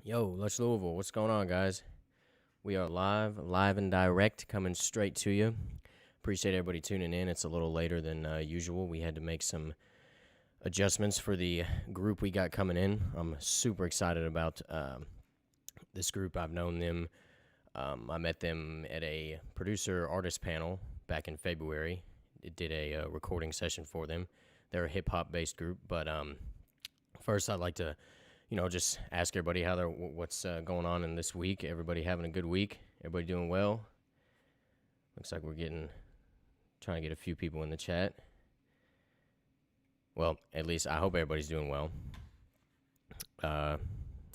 Yo, Lush Louisville, what's going on, guys? We are live and direct, coming straight to you. Appreciate everybody tuning in. It's a little later than usual. We had to make some adjustments for the group we got coming in. I'm super excited about this group. I've known them. I met them at a producer-artist panel back in February. It did a recording session for them. They're a hip-hop based group, but first I'd like to just ask everybody how what's going on in this week. Everybody having a good week? Everybody doing well? Looks like we're trying to get a few people in the chat. Well, at least I hope everybody's doing well.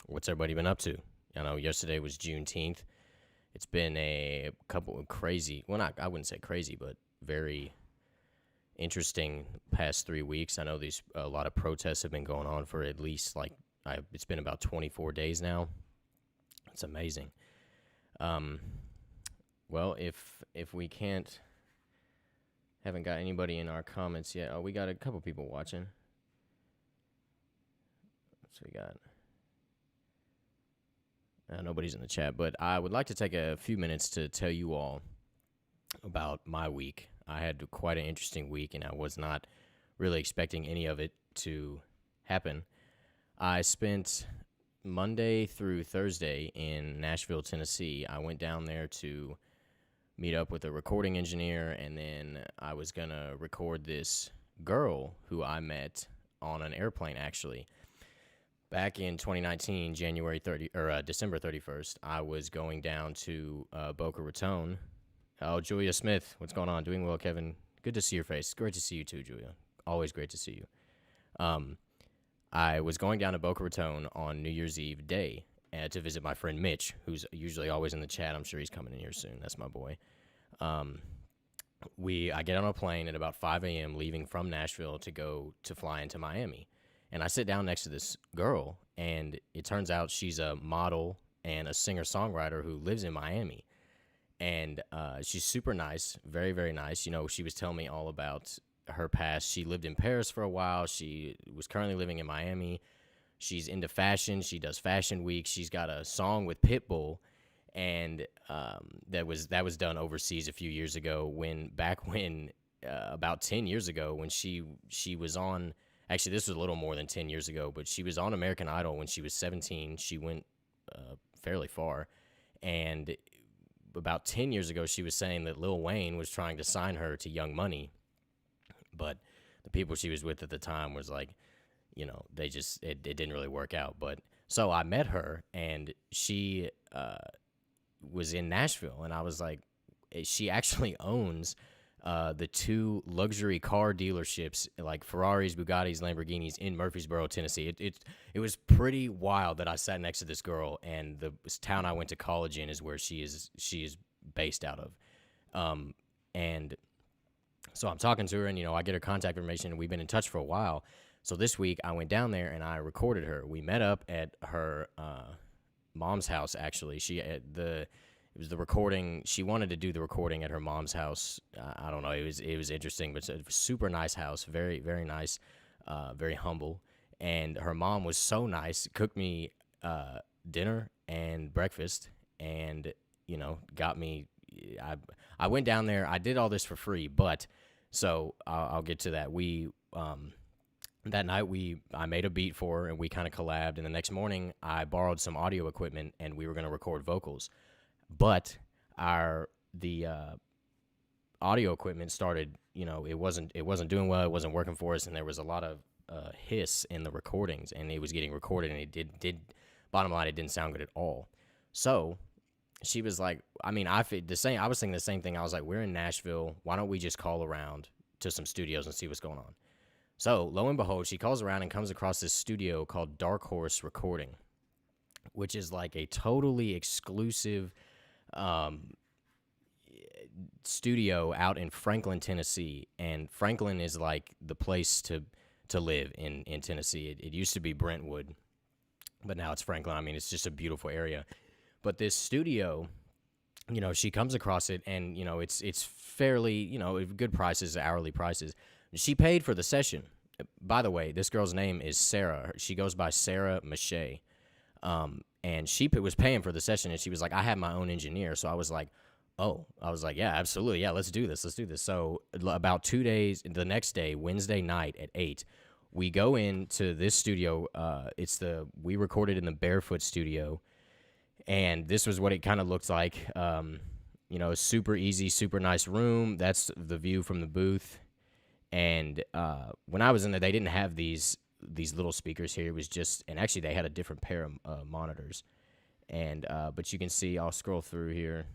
What's everybody been up to? I know yesterday was Juneteenth. It's been a couple of crazy, I wouldn't say crazy, but very interesting past 3 weeks. I know a lot of protests have been going on for at least it's been about 24 days now. It's amazing. Well, if we haven't got anybody in our comments yet. Oh, we got a couple people watching. What's we got? Nobody's in the chat, but I would like to take a few minutes to tell you all about my week. I had quite an interesting week, and I was not really expecting any of it to happen. I spent Monday through Thursday in Nashville, Tennessee. I went down there to meet up with a recording engineer, and then I was going to record this girl who I met on an airplane, actually. Back in 2019, December 31st, I was going down to Boca Raton. Oh, Julia Smith, what's going on? Doing well, Kevin. Good to see your face. Great to see you too, Julia. Always great to see you. I was going down to Boca Raton on New Year's Eve day to visit my friend Mitch, who's usually always in the chat. I'm sure he's coming in here soon. That's my boy. I get on a plane at about 5 a.m. leaving from Nashville to fly into Miami. And I sit down next to this girl, and it turns out she's a model and a singer-songwriter who lives in Miami. And she's super nice, very, very nice. She was telling me all about her past. She lived in Paris for a while. She was currently living in Miami. She's into fashion. She does fashion week. She's got a song with Pitbull, and that was done overseas a few years ago. Back when about 10 years ago, when she was on. Actually, this was a little more than 10 years ago, but she was on American Idol when she was 17. She went fairly far, and about 10 years ago, she was saying that Lil Wayne was trying to sign her to Young Money. But the people she was with at the time was like, it didn't really work out. But so I met her, and she was in Nashville, and I was like, she actually owns the two luxury car dealerships, like Ferraris, Bugattis, Lamborghinis, in Murfreesboro, Tennessee. It was pretty wild that I sat next to this girl, and the town I went to college in is where she is based out of. And so I'm talking to her, and I get her contact information, and we've been in touch for a while. So this week I went down there and I recorded her. We met up at her mom's house. Actually, it was the recording. She wanted to do the recording at her mom's house. I don't know. It was interesting, but it's a super nice house, very, very nice, very humble. And her mom was so nice, cooked me dinner and breakfast, and got me. I went down there. I did all this for free, but so I'll get to that. That night I made a beat for her, and we kind of collabed. And the next morning, I borrowed some audio equipment, and we were going to record vocals. But the audio equipment started, it wasn't doing well. It wasn't working for us, and there was a lot of hiss in the recordings, and it was getting recorded, and it did. Bottom line, it didn't sound good at all. So she was like, I was thinking the same thing. I was like, we're in Nashville. Why don't we just call around to some studios and see what's going on? So lo and behold, she calls around and comes across this studio called Dark Horse Recording, which is like a totally exclusive studio out in Franklin, Tennessee. And Franklin is like the place to live in Tennessee. It used to be Brentwood, but now it's Franklin. It's just a beautiful area. But this studio, she comes across it, and it's fairly good prices, hourly prices. She paid for the session. By the way, this girl's name is Sarah. She goes by Sarah Mache. and she was paying for the session, and she was like, I have my own engineer. So I was like, oh, I was like, yeah, absolutely. Yeah, let's do this. Let's do this. So about 2 days, the next day, Wednesday night at 8, we go into this studio. We recorded in the Barefoot studio, and this was what it kind of looked like. Super easy, super nice room. That's the view from the booth. And when I was in there, they didn't have these little speakers here. It was just, and actually they had a different pair of monitors. And but you can see, I'll scroll through here,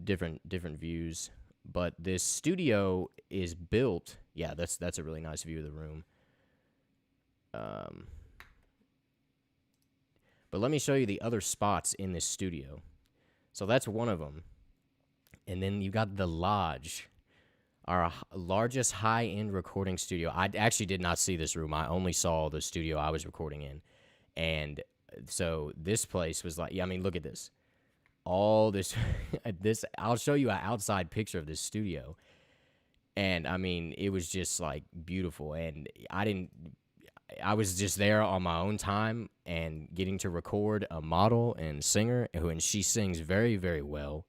different views. But this studio is built. Yeah, that's a really nice view of the room. But let me show you the other spots in this studio. So that's one of them. And then you got the Lodge, our largest high-end recording studio. I actually did not see this room. I only saw the studio I was recording in. And so this place was like, yeah, I mean, look at this. All this, I'll show you an outside picture of this studio. And I mean, it was just like beautiful. And I was just there on my own time and getting to record a model and singer, and she sings very, very well.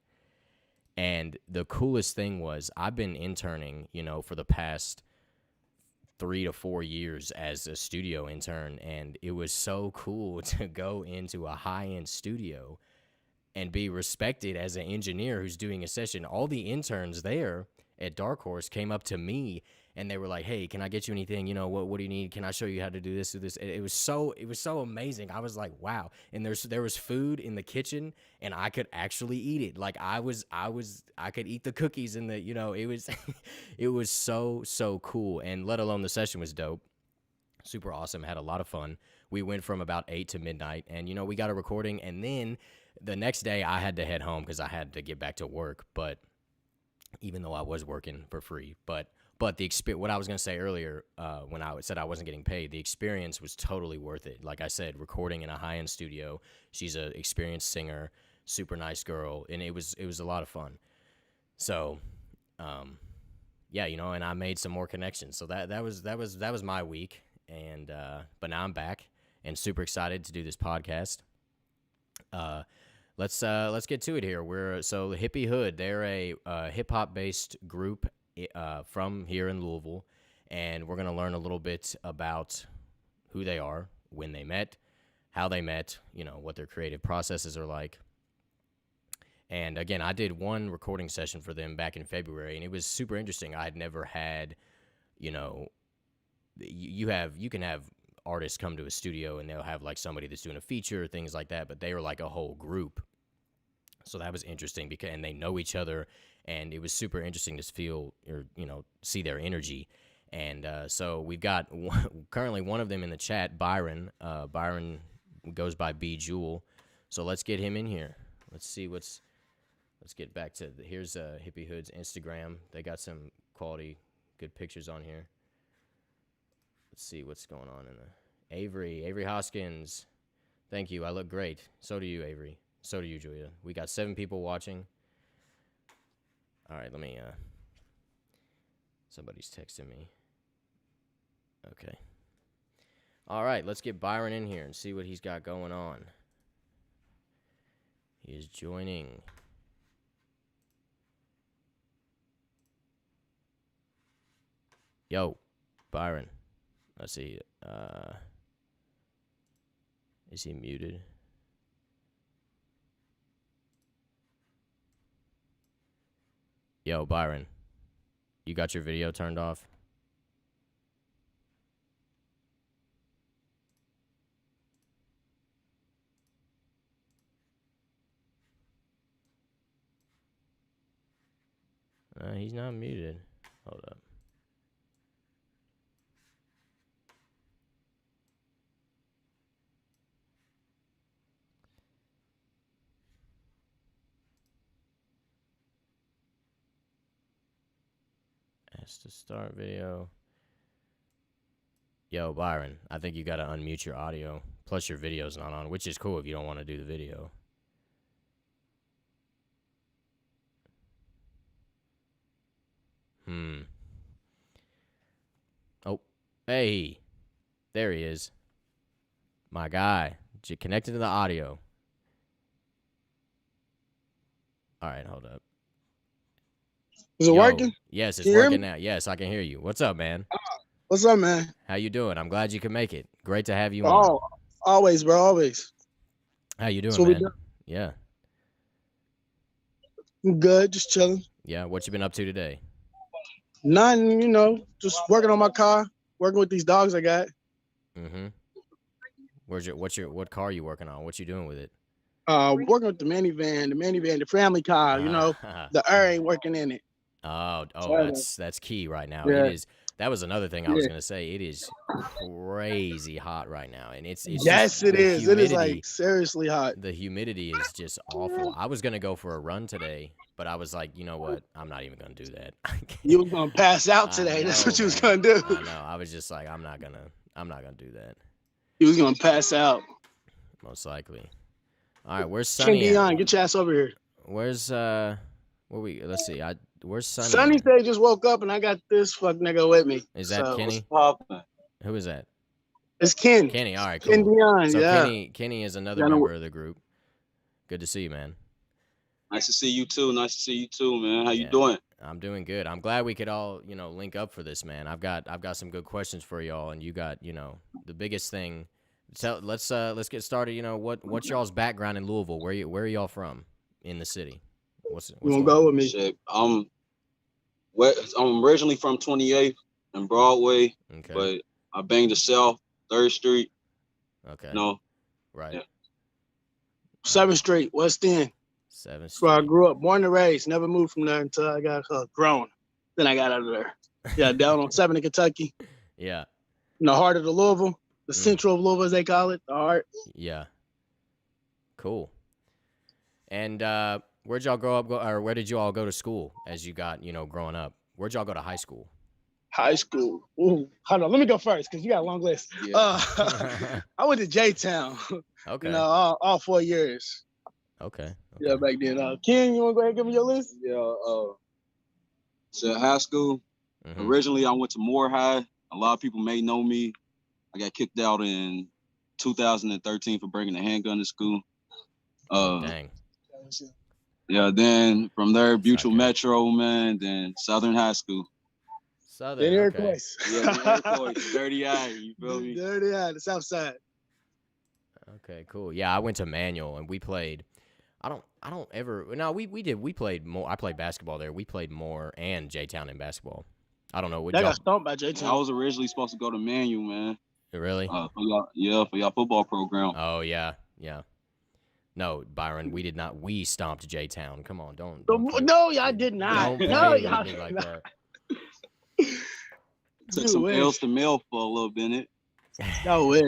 And the coolest thing was, I've been interning, for the past 3 to 4 years as a studio intern, and it was so cool to go into a high-end studio and be respected as an engineer who's doing a session. All the interns there at Dark Horse came up to me, and they were like, hey, can I get you anything? What do you need? Can I show you how to do this, do this? It was so amazing. I was like, wow. And there was food in the kitchen, and I could actually eat it. Like I could eat the cookies and it was, it was so cool. And let alone the session was dope. Super awesome. Had a lot of fun. We went from about 8 to midnight, and we got a recording. And then the next day I had to head home because I had to get back to work. But even though I was working for free, but the what I was going to say earlier, when I said I wasn't getting paid, the experience was totally worth it. Like I said, recording in a high-end studio. She's an experienced singer, super nice girl, and it was a lot of fun. So, yeah, and I made some more connections. So that was my week, and but now I'm back and super excited to do this podcast. Let's get to it here. So Hippy Hood, they're a hip hop based group from here in Louisville, and we're gonna learn a little bit about who they are, when they met, how they met, what their creative processes are like. And again, I did one recording session for them back in February, and it was super interesting. I had never had, you can have artists come to a studio and they'll have like somebody that's doing a feature or things like that, but they were like a whole group. So that was interesting and they know each other, and it was super interesting to feel or see their energy. And so we've got currently one of them in the chat, Byron. Byron goes by B Jewel. So let's get him in here. Let's get back to here's Hippy Hood's Instagram. They got some quality, good pictures on here. Let's see what's going on in the Avery Hoskins. Thank you. I look great. So do you, Avery. So do you, Julia. We got 7 people watching. All right, let me, somebody's texting me. Okay. All right, let's get Byron in here and see what he's got going on. He is joining. Yo, Byron. Let's see. Is he muted? Yo, Byron, you got your video turned off? He's not muted. Hold up. Ask to start video. Yo, Byron, I think you got to unmute your audio. Plus your video's not on, which is cool if you don't want to do the video. Oh, hey. There he is. My guy. Connected to the audio. All right, hold up. Is it working? Yes, it's Can you hear working me? now. Yes, I can hear you. What's up, man? What's up, man? How you doing? I'm glad you could make it. Great to have you on. Oh, always, bro, always. How you That's doing, what we man? do. Yeah. I'm good, just chilling. Yeah, what you been up to today? Nothing, just working on my car, working with these dogs I got. Mm-hmm. What car are you working on? What you doing with it? Working with the minivan, the family car, the air ain't working in it. Oh, So, that's key right now. It yeah, is. That was another thing I was yeah. gonna say. It is crazy hot right now, and it's just Yes, it the is. It is humidity. like seriously hot. The humidity is just awful. I was gonna go for a run today, but I was like, you know what? I'm not even gonna do that. You was gonna pass out I today. That's know, what you was man. gonna do. I know. I was just like, I'm not gonna do that. You was gonna pass out. Most likely. All right, where's Ken Sunny at? Dion, get your ass over here. Where's let's see. Where's Sunny Sonny at? said just woke up and I got this fuck nigga with me. Is that So, Kenny? what's poppin'? Who is that? It's Ken. Kenny. All right, Ken cool. Dion, So yeah. Kenny is another member of the group. Good to see you, man. Nice to see you too. Nice to see you too, man. How you doing? I'm doing good. I'm glad we could all, link up for this, man. I've got some good questions for y'all, and you got, the biggest thing. Let's get started. What's y'all's background in Louisville? Where are y'all from in the city? What's you gonna go with me? Shit, I'm originally from 28th and Broadway, Okay. but I banged the South, 3rd Street. Okay. No. Right. Yeah. 7th Street, West End. 7th That's where I Street. grew up, born and raised. Never moved from there until I got grown. Then I got out of there. Yeah, down on 7th in Kentucky. Yeah. In the heart of the Louisville, the central of Louisville, as they call it, the heart. Yeah. Cool. And where'd y'all grow up? Or where did you all go to school as you got, growing up? Where'd y'all go to high school? High school. Ooh, hold on. Let me go first because you got a long list. Yeah. I went to J-Town. Okay. All 4 years. Okay. Yeah, back then. Ken, you want to go ahead and give me your list? Yeah. So high school. Mm-hmm. Originally, I went to Moore High. A lot of people may know me. I got kicked out in 2013 for bringing a handgun to school. Dang. Yeah, then from there, Butcher Metro, man, then Southern High School. Southern, okay. Yeah, Dirty Eye, you feel me? Dirty Eye, the South Side. Okay, cool. Yeah, I went to Manual and we played. We played more. I played basketball there. We played Moore and J-Town in basketball. I don't know. That got stomped by J-Town. I was originally supposed to go to Manual, man. Really? For y'all football program. Oh, yeah. No, Byron, we did not. We stomped J-Town. Come on, don't no, y'all did not. No, y'all did like that. Took some L's to mail for a little bit. Y'all wish.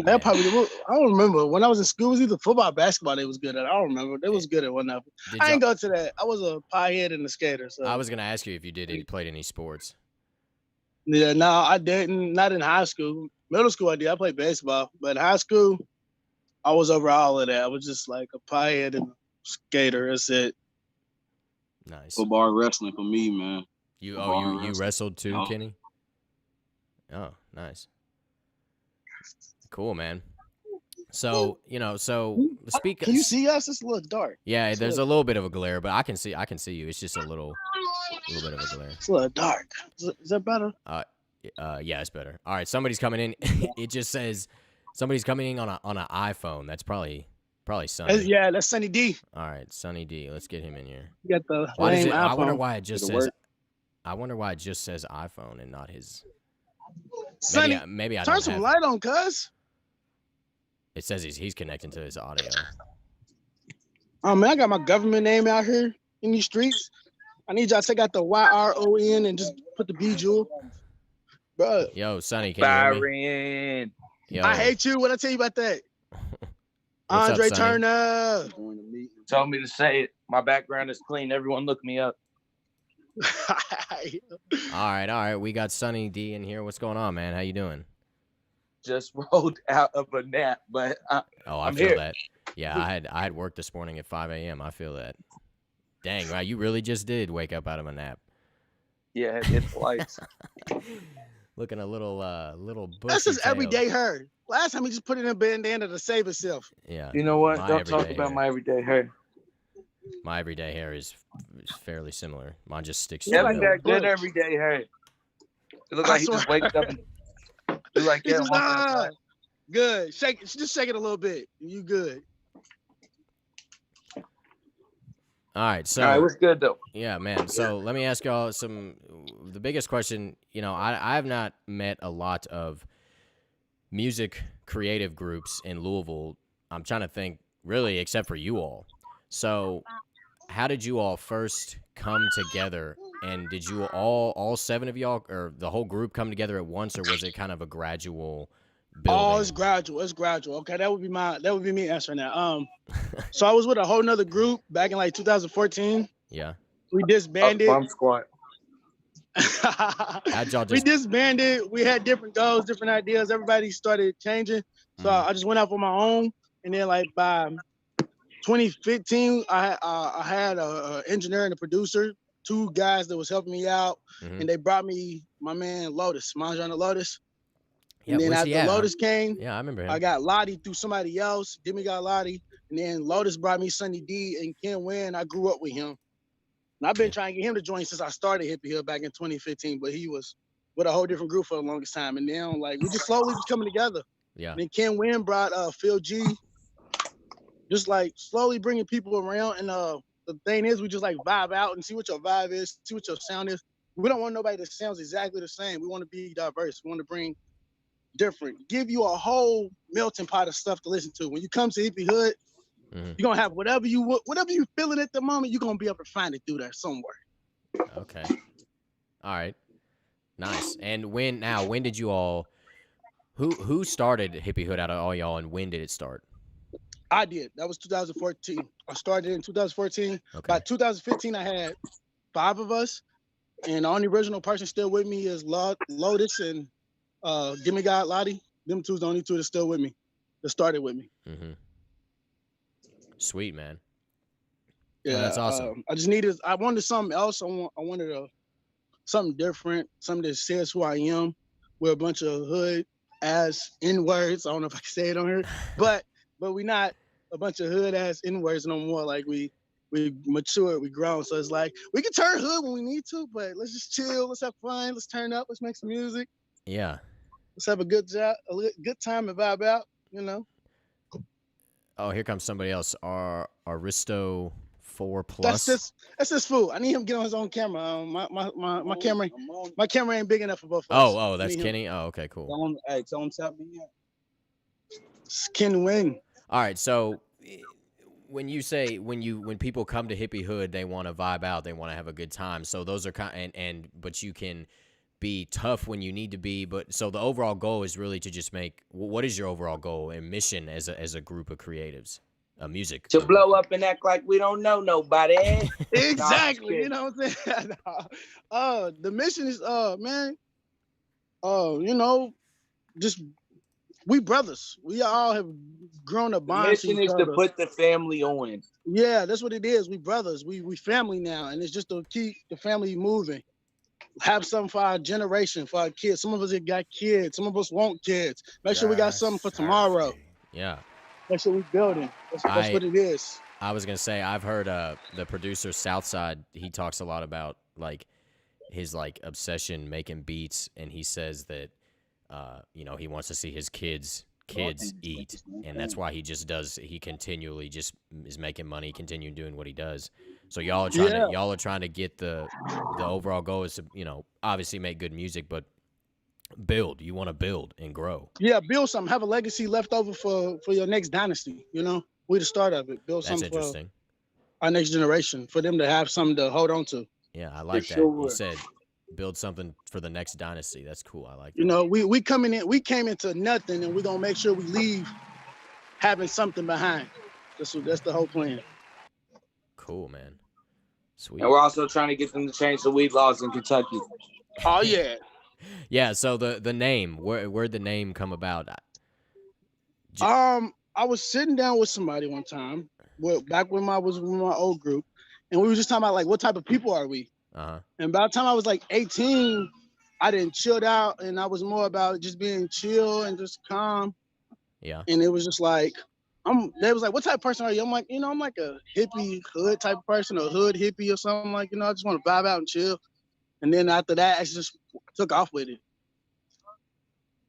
That probably. I don't remember when I was in school. It was either football, or basketball. They was good at. I don't remember. They was good at one of them. I didn't go to that. I was a piehead and a skater. So I was gonna ask you if you played any sports. Yeah, no, I didn't. Not in high school. Middle school, I did. I played baseball, but in high school, I was over all of that. I was just like a piehead and a skater. That's it. Nice. Football wrestling for me, man. You wrestled too, Kenny? Oh, nice. Cool, man. So, speak. Can you see us? It's a little dark. Yeah, there's a little bit of a glare, but I can see you. It's just a little bit of a glare. It's a little dark. Is that better? Yeah, it's better. All right, somebody's coming in. It just says somebody's coming in on an iPhone. That's probably Sunny. Yeah, that's Sunny D. All right, Sunny D. Let's get him in here. You got the iPhone. I wonder why it just says iPhone and not his. Sunny, maybe I turn don't some have... light on, cuz. It says he's connecting to his audio. Oh man, I got my government name out here in these streets. I need y'all to take out the YRON and just put the B jewel. Bro. Yo, Sonny, can you hear me? Yo. I hate you. What I tell you about that? Andre up, Turner. Told me to say it. My background is clean. Everyone look me up. All right. We got Sunny D in here. What's going on, man? How you doing? Just rolled out of a nap, but I I'm feel here. that. Yeah, I had work this morning at 5 a.m. I feel that. Dang, wow, you really just did wake up out of a nap. Yeah, it's lights. Looking a little That's bushy his tail. everyday hair. Last time he just put it in a bandana to save himself. Yeah. You know what? My Don't talk everyday about hair. my everyday hair. My everyday hair is fairly similar. Mine just sticks to Yeah, the Kevin like middle. got good bush. everyday hair. It look I like he swear. just wakes up and do like He that. just Walk outside. good. Just shake it a little bit. You good. All right, All right, so what's good though? yeah, man. So let me ask y'all the biggest question. You know, I have not met a lot of music creative groups in Louisville. I'm trying to think, really, except for you all. So, how did you all first come together? And did you all 7 of y'all, or the whole group, come together at once, or was it kind of a gradual Oh, it's building? gradual. It's gradual. Okay, that would be me answering that. So I was with a whole nother group back in like 2014. Yeah. We Oh, disbanded. bomb squad. How'd y'all We just? disbanded. We had different goals, different ideas. Everybody started changing. So Mm, I just went out on my own. And then like by 2015, I had a engineer and a producer, 2 guys that was helping me out. mm-hmm. And they brought me my man Lotus, Manjana Lotus. Yeah. And then Where's he after at? Lotus came, Yeah, I remember him. I got Lottie through somebody else. Demi got Lottie. And then Lotus brought me Sunny D and Ken Wynn. I grew up with him. And I've been Yeah. trying to get him to join since I started Hippy Hood back in 2015, but he was with a whole different group for the longest time. And then like we just slowly was coming together. Yeah. And then Ken Wynn brought Phil G, just like slowly bringing people around. And the thing is, we just like vibe out and see what your vibe is, see what your sound is. We don't want nobody that sounds exactly the same. We want to be diverse. We want to bring different, give you a whole melting pot of stuff to listen to. When you come to Hippy Hood, Mm-hmm. you're gonna have whatever you feeling at the moment, you're gonna be able to find it through there somewhere. Okay. All right. Nice. And when did you all? Who started Hippie Hood out of all y'all, and when did it start? I did. That was 2014. I started in 2014. Okay. By 2015, I had 5 of us, and the only original person still with me is Lotus and Gimme God Lottie. Them 2's the only 2 that's still with me. That started with me. Mm-hmm. Sweet, man. Yeah, Oh, that's awesome. I wanted something else. I wanted something different, something that says who I am. We're a bunch of hood ass N-words. I don't know if I can say it on here, but we not a bunch of hood ass N-words no more. Like we matured, we grown. So it's like we can turn hood when we need to, but let's just chill, let's have fun, let's turn up, let's make some music, Yeah. let's have a good time and vibe out, you know. Oh, here comes somebody else. Aristo 4+. That's this fool. I need him to get on his own camera. My camera ain't big enough for both of us. Oh, that's Kenny. Oh, okay, cool. Tell him tap me in. It's Ken Wing. All right, so when you say when people come to Hippie Hood, they want to vibe out, they want to have a good time. So those are but you can be tough when you need to be. But so the overall goal is really to just make. What is your overall goal and mission as a group of creatives? Music To blow up and act like we don't know nobody. Exactly. You know what I'm saying? The mission is man. You know, just we brothers. We all have grown a The bond. mission is to put the family on. Yeah, that's what it is. We brothers. We family now, and it's just to keep the family moving. Have something for our generation, for our kids. Some of us have got kids. Some of us want kids. Make sure we got something for tomorrow. Yeah. Make sure we building. That's what it is. I was gonna say I've heard the producer Southside. He talks a lot about like his like obsession making beats, and he says that he wants to see his kids eat, and that's why he continually just is making money, continue doing what he does. So y'all are trying to get the overall goal is to obviously make good music, but build. You want to build and grow. Yeah, build something. Have a legacy left over for your next dynasty. We the start of it. Build something for our next generation, for them to have something to hold on to. Yeah, I like that. Sure. You said build something for the next dynasty. That's cool. I like that. We came into nothing, and we're gonna make sure we leave having something behind. That's the whole plan. Cool, man. Sweet. And we're also trying to get them to change the weed laws in Kentucky. Oh yeah. Yeah. So the name, where'd the name come about? I was sitting down with somebody one time, back when I was with my old group, and we were just talking about like what type of people are we. Uh-huh. And by the time I was like 18, I didn't chilled out, and I was more about just being chill and just calm. Yeah. And it was just like, they was like, what type of person are you? I'm like, I'm like a hippie hood type of person, a hood hippie or something, like, I just want to vibe out and chill. And then after that, I just took off with it.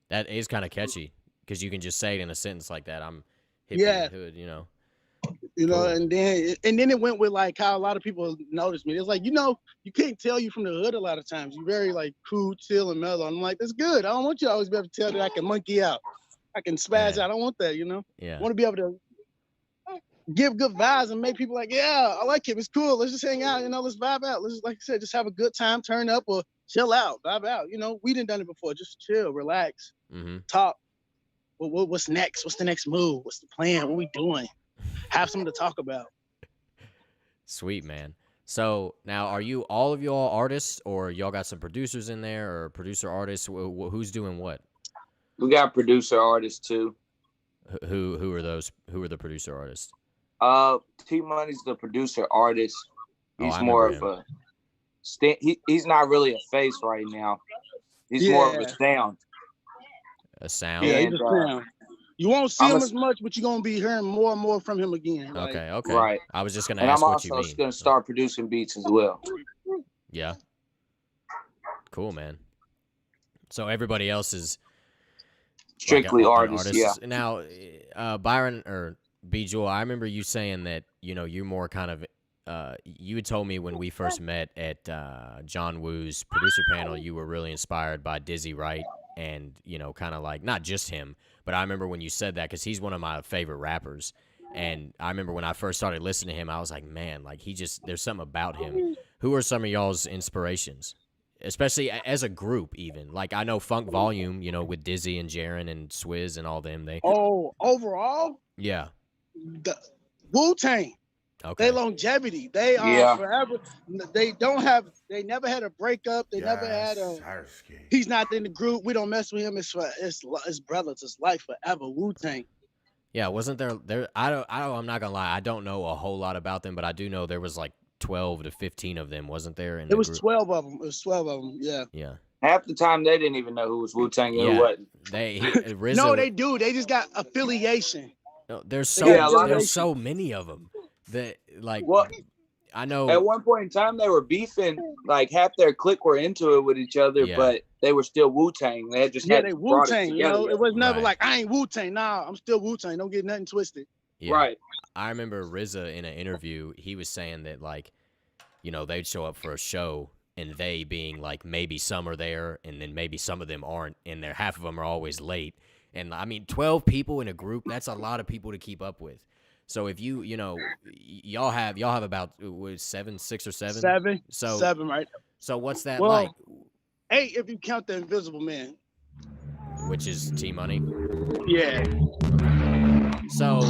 That is kind of catchy because you can just say it in a sentence like that. I'm hippie Yeah. hood, Cool. Cool. and then it went with like how a lot of people noticed me. It's like, you can't tell you from the hood a lot of times. You're very like cool, chill, and mellow. I'm like, that's good. I don't want you to always be able to tell that I can monkey out. I can spaz out. I don't want that, Yeah. I want to be able to give good vibes and make people like, yeah, I like it. It's cool. Let's just hang out, let's vibe out. Let's just, like I said, just have a good time, turn up or chill out, vibe out. We didn't done it before. Just chill, relax, talk. What's next? What's the next move? What's the plan? What we doing? Have something to talk about. Sweet, man. So now, are you all of y'all artists, or y'all got some producers in there, or producer artists? Who's doing what? We got producer artists too. Who are those? Who are the producer artists? T Money's the producer artist. He's I more remember of he's not really a face right now. He's more of a sound. A sound. Yeah, he's a sound. You won't see him as much, but you're gonna be hearing more and more from him again. Okay. Right. I was just gonna ask what you mean. I'm also gonna start producing beats as well. Yeah. Cool, man. So everybody else is strictly like artists. Yeah. Now, Byron or B. Joel, I remember you saying that you're more kind of. You had told me when we first met at John Woo's producer panel, you were really inspired by Dizzy Wright, and kind of like not just him, but I remember when you said that because he's one of my favorite rappers, and I remember when I first started listening to him, I was like, man, like there's something about him. Who are some of y'all's inspirations, especially as a group? Even like I know Funk Volume, with Dizzy and Jaren and Swizz and all them. Overall, yeah, the Wu-Tang. Okay. They longevity. They are forever. They never had a breakup. They never had a. He's not in the group. We don't mess with him. It's brothers. It's life forever. Wu-Tang. Yeah, wasn't there? I'm not gonna lie. I don't know a whole lot about them, but I do know there was like 12 to 15 of them, wasn't there? It was 12 of them. It was 12 of them. Yeah. Yeah. Half the time they didn't even know who was Wu-Tang and who wasn't. RZA, no, they do. They just got affiliation. No, there's so many of them. That I know at one point in time they were beefing, like half their clique were into it with each other, but they were still Wu-Tang. They had just had Wu-Tang, it was never like I ain't Wu-Tang. Nah, I'm still Wu-Tang. Don't get nothing twisted. Yeah. Right. I remember RZA in an interview, he was saying that they'd show up for a show and they being like maybe some are there and then maybe some of them aren't, and half of them are always late. And I mean 12 people in a group, that's a lot of people to keep up with. So if y'all have about 6 or 7? 7. So 7, right? So what's that like? 8 if you count the Invisible Man. Which is T Money? Yeah. So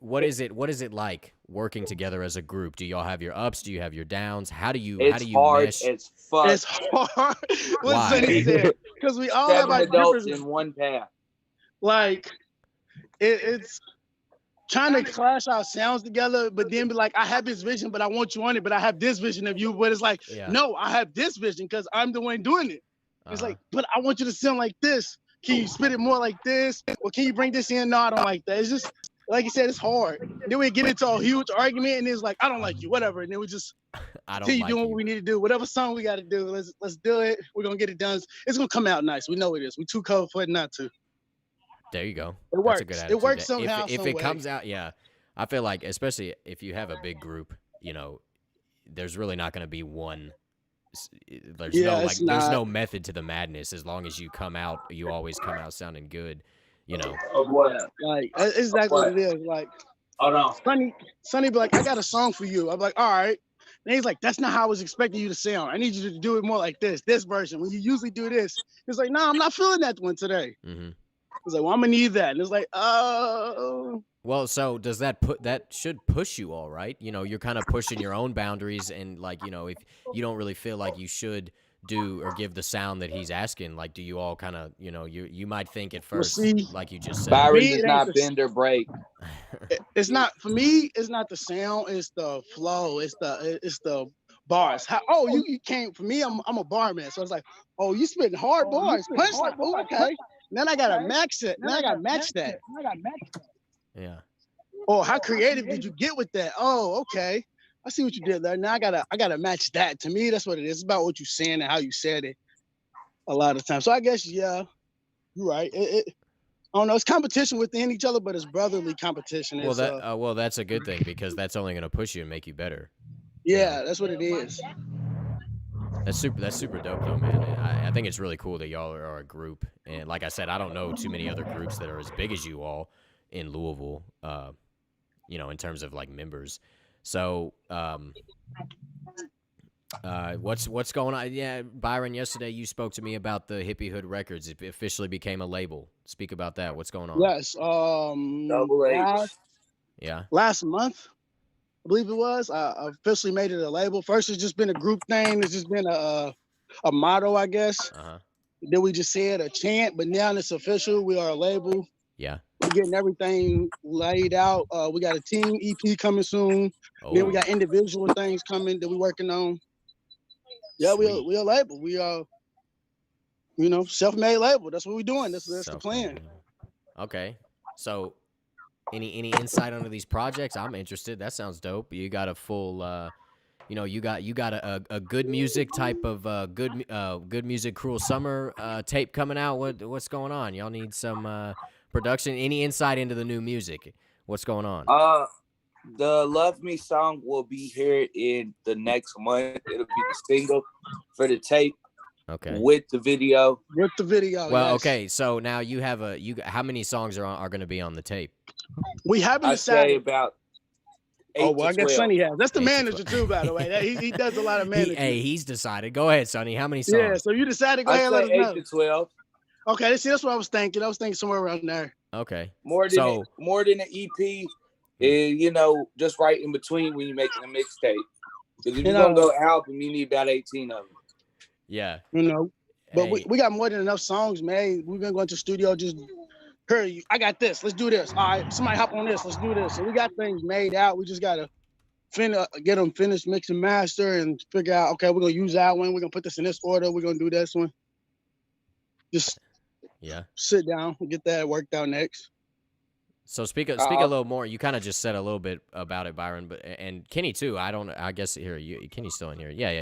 what is it like working together as a group? Do y'all have your ups? Do you have your downs? How do you hard. mesh? It's fun. It's hard. Why? Because we all 7 have adults different in one path. Like it's trying to clash our sounds together, but then be like, I have this vision, but I want you on it, but I have this vision of you. But it's like, no, I have this vision because I'm the one doing it. It's like, but I want you to sound like this. Can you spit it more like this? Or can you bring this in? No, I don't like that. It's just, like you said, it's hard. And then we get into a huge argument and it's like, I don't like you, whatever. And then we just continue doing what we need to do. Whatever song we got to do, let's do it. We're going to get it done. It's going to come out nice. We know it is. We're too cold for it not to. There you go. It works. That's a good attitude. It works somehow. If it comes out, I feel like, especially if you have a big group, there's really not going to be one. There's no method to the madness. As long as you always come out sounding good. Like that's exactly what it is. Like, oh no, Sonny be like, I got a song for you. I'm like, all right. And he's like, that's not how I was expecting you to sound. I need you to do it more like this version. When you usually do this, he's like, no, I'm not feeling that one today. Mm-hmm. He's like, well, I'm gonna need that. And it's like, oh. Well, so does that should push you all, right? You're kind of pushing your own boundaries, and if you don't really feel like you should do or give the sound that he's asking, do you all kind of, you might think at first, like you just said. Byron does not bend or break. It's not, for me, it's not the sound, it's the flow, it's the bars. How? Oh, you came for me. I'm a barman, so it's like, oh, you spitting hard bars, punch like, oh, okay. And then I gotta match it. Then I gotta match that. Yeah. Oh, how creative did you get with that? Oh, okay. I see what you did there. Now I gotta match that. To me, that's what it is. It's about what you're saying and how you said it a lot of times. So I guess yeah, you're right. I don't know. It's competition within each other, but it's brotherly competition. Well, well, that's a good thing because that's only gonna push you and make you better. Yeah, that's what it is. That's super dope though, man. I think it's really cool that y'all are a group. And like I said, I don't know too many other groups that are as big as you all in Louisville. In terms of like members. So, what's going on? Yeah, Byron, yesterday you spoke to me about the Hippy Hood Records. It officially became a label. Speak about that. What's going on? Yes. Double H. Last month, I believe it was. I officially made it a label. First, it's just been a group thing. It's just been a motto, I guess. Then we just said a chant, but now it's official. We are a label. Yeah. We're getting everything laid out. We got a team EP coming soon. Oh. Then we got individual things coming that we're working on. Yeah, we a label. We are, self-made label. That's what we're doing. That's the plan. Okay. So any insight onto these projects? I'm interested. That sounds dope. You got a full you got a good music type of good music Cruel Summer tape coming out. What's going on? Y'all need some production. Any insight into the new music? What's going on? The Love Me song will be here in the next month. It'll be the single for the tape. Okay. With the video. Well, yes. Okay. So now you have how many songs are going to be on the tape? We haven't decided. I'd say about 8 to I guess 12. Sonny has. That's the manager too, by the way. He does a lot of management. He's decided. Go ahead, Sonny. How many songs? Yeah. So you decided. Go I'd ahead. say Let us 8 know. to 12. Okay. See, that's what I was thinking. I was thinking somewhere around there. Okay. More than an EP. Just right in between when you're making a mixtape. Because if you're going to go album, you need about 18 of them. Yeah. But we got more than enough songs made. We've been going to the studio just, hurry, I got this. Let's do this. All right, somebody hop on this. Let's do this. So we got things made out. We just got to get them finished, mix and master, and figure out, okay, we're going to use that one. We're going to put this in this order. We're going to do this one. Just sit down and get that worked out next. So speak a little more. You kind of just said a little bit about it, Byron, and Kenny too. I guess here Kenny's still in here. Yeah.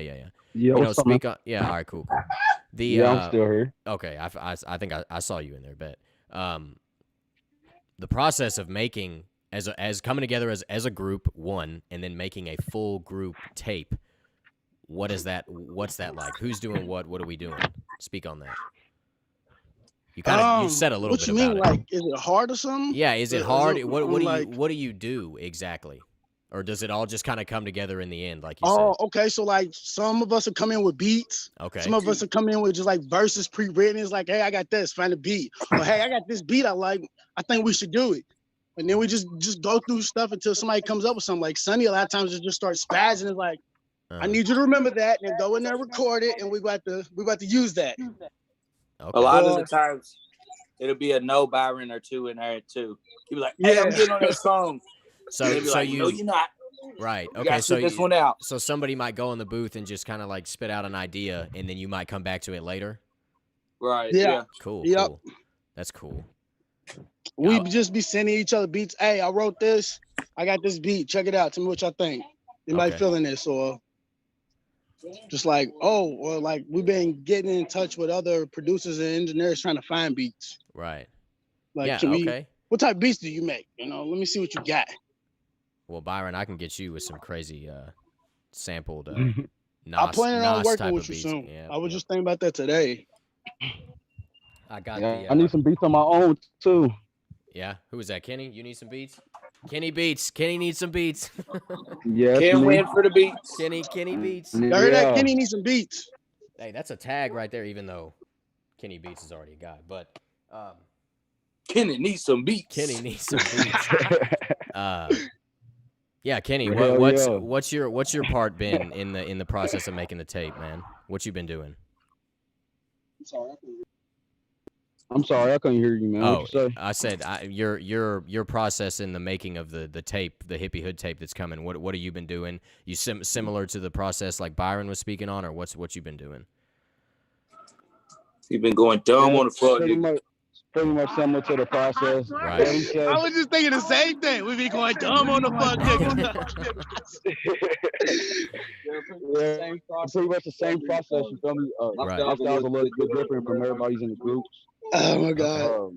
Yeah. Speak on. Yeah. All right. Cool. I'm still here. Okay. I think I saw you in there, but the process of making as coming together as a group one, and then making a full group tape. What's that like? Who's doing what? What are we doing? Speak on that. You said a little bit about it. What you mean, like, is it hard or something? Yeah, is it hard? What do you do exactly? Or does it all just kind of come together in the end, like you said? Oh, okay. So like some of us will come in with beats. Okay. Some of us will come in with just like verses pre-written. It's like, hey, I got this, find a beat. Or hey, I got this beat I like. I think we should do it. And then we just go through stuff until somebody comes up with something. Like Sonny, a lot of times it just starts spazzing. It's like, I need you to remember that, and then go in there, record it, and we about to use that. Okay. A lot of the times, it'll be a no Byron or two in there too. You'll be like, "Hey, I'm getting on that song." So like, no, you're not. Right. You Okay. So this one out. So somebody might go in the booth and just kind of like spit out an idea, and then you might come back to it later. Right. Yeah. Cool. Yep. Cool. That's cool. We just be sending each other beats. Hey, I wrote this. I got this beat. Check it out. Tell me what y'all think. Anybody feeling this? Or just like, or like we've been getting in touch with other producers and engineers trying to find beats. Right. Like, what type of beats do you make? Let me see what you got. Well, Byron, I can get you with some crazy sampled I'm planning on working with you soon. Yeah, I was just thinking about that today. I need some beats on my own too. Yeah, who is that? Kenny? You need some beats? Kenny Beats. Kenny needs some beats. Yeah. Can't win for the beats. Kenny Beats. I heard that Kenny needs some beats. Hey, that's a tag right there, even though Kenny Beats is already a guy. But Kenny needs some beats. Kenny needs some beats. Yeah, Kenny, what's your part been in the process of making the tape, man? What you been doing? I'm sorry, I couldn't hear you, man. Oh, What you say? I said your process in the making of the tape, the Hippy Hood tape that's coming. What have you been doing? You similar to the process like Byron was speaking on, or what you been doing? You've been going dumb on the fuck, pretty nigga. much similar to the process. Right. What he said. I was just thinking the same thing. We be going dumb on the fuck nigga. Pretty much the same process. You feel me? Right. My style's a little bit different from everybody's in the group. Oh my god.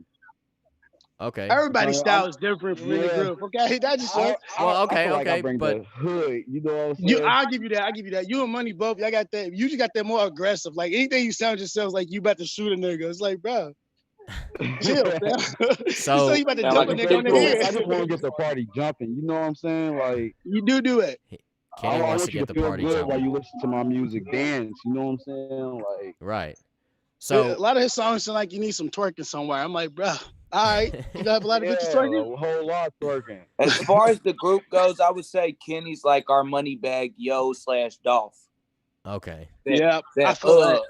Okay. Everybody's style is different from in the group. Okay, that's just well, okay, like okay, I bring but the hood. You know what I'm saying? I'll give you that. I'll give you that. You and Money both. Y'all got that. You just got that more aggressive. Like anything you sound just sounds like you about to shoot a nigga. It's like, bro, chill, fam. So you about to jump a nigga on the head. I just want to get the party jumping. You know what I'm saying? Like you do it. Kenny wants to you get the feel party good jumping while you listen to my music, dance. You know what I'm saying? Like right. So So a lot of his songs sound like you need some twerking somewhere. I'm like, bro, all right, you have a lot of bitches twerking. A whole lot twerking. As far as the group goes, I would say Kenny's like our money bag yo / Dolph. okay. Yeah, I feel that.